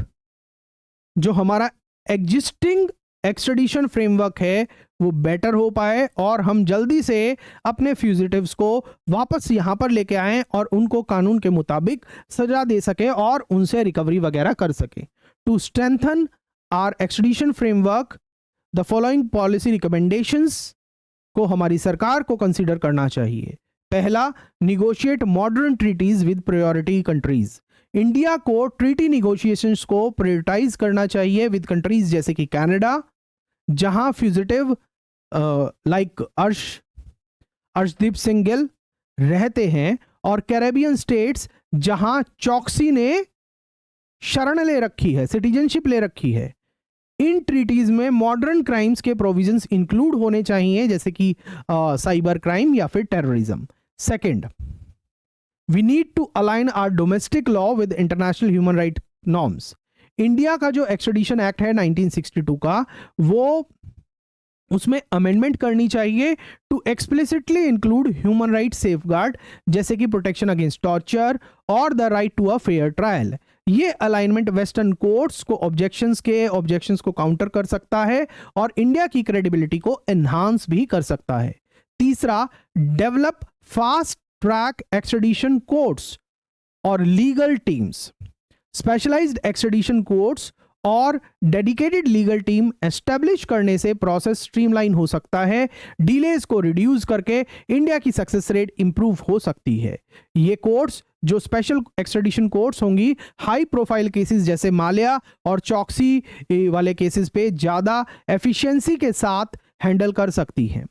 जो हमारा एग्जिस्टिंग एक्सट्रेडिशन फ्रेमवर्क है वो बेटर हो पाए और हम जल्दी से अपने फ्यूजिटिव्स को वापस यहां पर लेके आएं और उनको कानून के मुताबिक सजा दे सके और उनसे रिकवरी वगैरह कर सके। To strengthen our extradition framework the following policy recommendations को हमारी सरकार को कंसीडर करना चाहिए। पहला, negotiate modern treaties with priority countries. India को ट्रीटी निगोशिएशंस को प्रायोरिटाइज करना चाहिए विद कंट्रीज जैसे कि कनाडा, जहां फ्यूजिटिव लाइक अर्शदीप सिंह गिल रहते हैं, और कैरेबियन स्टेट्स जहां चौकसी ने शरण ले रखी है, सिटीजनशिप ले रखी है। इन ट्रीटीज में मॉडर्न क्राइम्स के प्रोविजंस इंक्लूड होने चाहिए जैसे कि साइबर क्राइम या फिर terrorism. Second, we need to align our domestic law with international human right norms. India का जो एक्सट्रेडिशन एक्ट है 1962 का, वो उसमें अमेंडमेंट करनी चाहिए to explicitly include human right safeguard जैसे कि प्रोटेक्शन अगेंस्ट टॉर्चर और the right to a fair trial. ये अलाइनमेंट वेस्टर्न कोर्ट्स को ऑब्जेक्शंस को काउंटर कर सकता है और इंडिया की क्रेडिबिलिटी को एनहांस भी कर सकता है। तीसरा, develop fast track extradition courts और legal teams. Specialised extradition courts और डेडिकेटेड लीगल टीम एस्टेब्लिश करने से प्रोसेस स्ट्रीमलाइन हो सकता है, डिलेज को रिड्यूस करके इंडिया की सक्सेस रेट इंप्रूव हो सकती है। ये कोर्ट्स जो स्पेशल एक्सट्रेडिशन कोर्ट्स होंगी, हाई प्रोफाइल केसेस जैसे माल्या और चौकसी वाले केसेस पे ज़्यादा एफिशिएंसी के साथ हैंडल कर सकती हैं।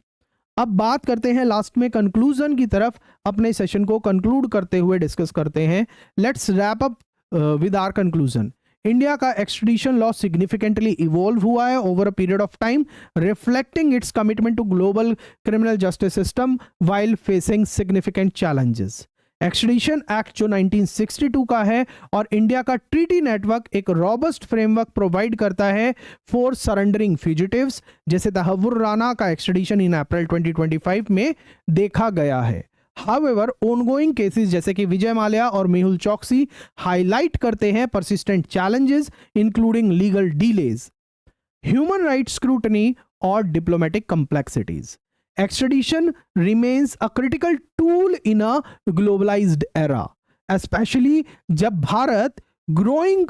अब बात करते हैं लास्ट में कंक्लूजन की तरफ, अपने सेशन को कंक्लूड करते हुए डिस्कस करते हैं। Let's wrap up with our conclusion. India का एक्सट्रेडिशन लॉ सिग्निफिकेंटली इवॉल्व हुआ है over a period of time, reflecting its commitment to global criminal justice system while facing significant challenges. Extradition act जो 1962 का है और India का treaty network एक robust framework provide करता है फॉर सरेंडरिंग फ्यूजिटिव्स, जैसे तहव्वुर राना का एक्सट्रेडिशन इन अप्रैल 2025 में देखा गया है। हाउएवर ऑनगोइंग केसेस जैसे कि विजय माल्या और मेहुल चौकसी हाईलाइट करते हैं persistent challenges including legal delays, human rights scrutiny और diplomatic complexities. Extradition remains a critical tool in a globalized era, especially जब भारत growing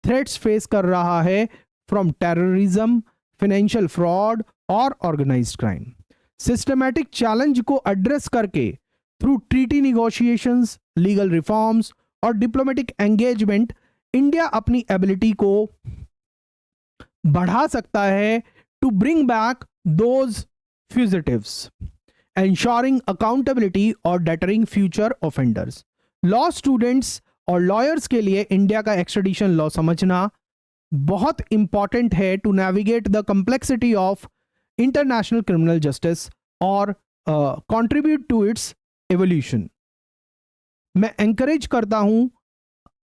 threats face कर रहा है from terrorism, financial fraud और organized crime. Systematic challenge को address करके through treaty negotiations, legal reforms और diplomatic engagement, India अपनी ability को बढ़ा सकता है to bring back those fugitives, ensuring accountability और deterring future offenders. Law students और लॉयर्स के लिए इंडिया का एक्सट्रेडिशन लॉ समझना बहुत इंपॉर्टेंट है to navigate the complexity of international criminal justice और कंट्रीब्यूट टू इट्स एवोल्यूशन। मैं एंकरेज करता हूं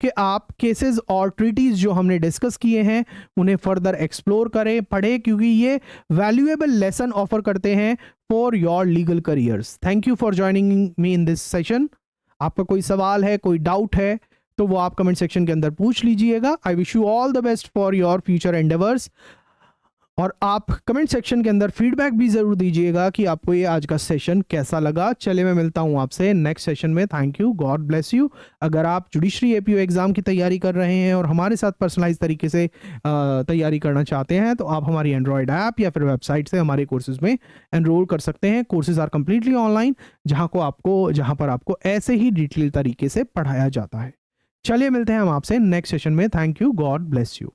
कि आप केसेस और ट्रीटीज जो हमने डिस्कस किए हैं उन्हें फर्दर एक्सप्लोर करें, पढ़ें, क्योंकि ये वैल्यूएबल लेसन ऑफर करते हैं for your legal careers. Thank you for joining me in this session. आपका कोई सवाल है, कोई डाउट है तो वो आप कमेंट सेक्शन के अंदर पूछ लीजिएगा। I wish you all the best for your future endeavours. और आप कमेंट सेक्शन के अंदर फीडबैक भी ज़रूर दीजिएगा कि आपको ये आज का सेशन कैसा लगा। चलिए मैं मिलता हूँ आपसे नेक्स्ट सेशन में। Thank you, God bless you. अगर आप जुडिशरी एपीओ एग्ज़ाम की तैयारी कर रहे हैं और हमारे साथ पर्सनलाइज तरीके से तैयारी करना चाहते हैं तो आप हमारी एंड्रॉयड ऐप या फिर वेबसाइट से हमारे कोर्सेज में एनरोल कर सकते हैं। कोर्सेज आर कम्प्लीटली ऑनलाइन, जहाँ पर आपको ऐसे ही डिटेल तरीके से पढ़ाया जाता है। चलिए मिलते हैं हम आपसे नेक्स्ट सेशन में। Thank you, God bless you.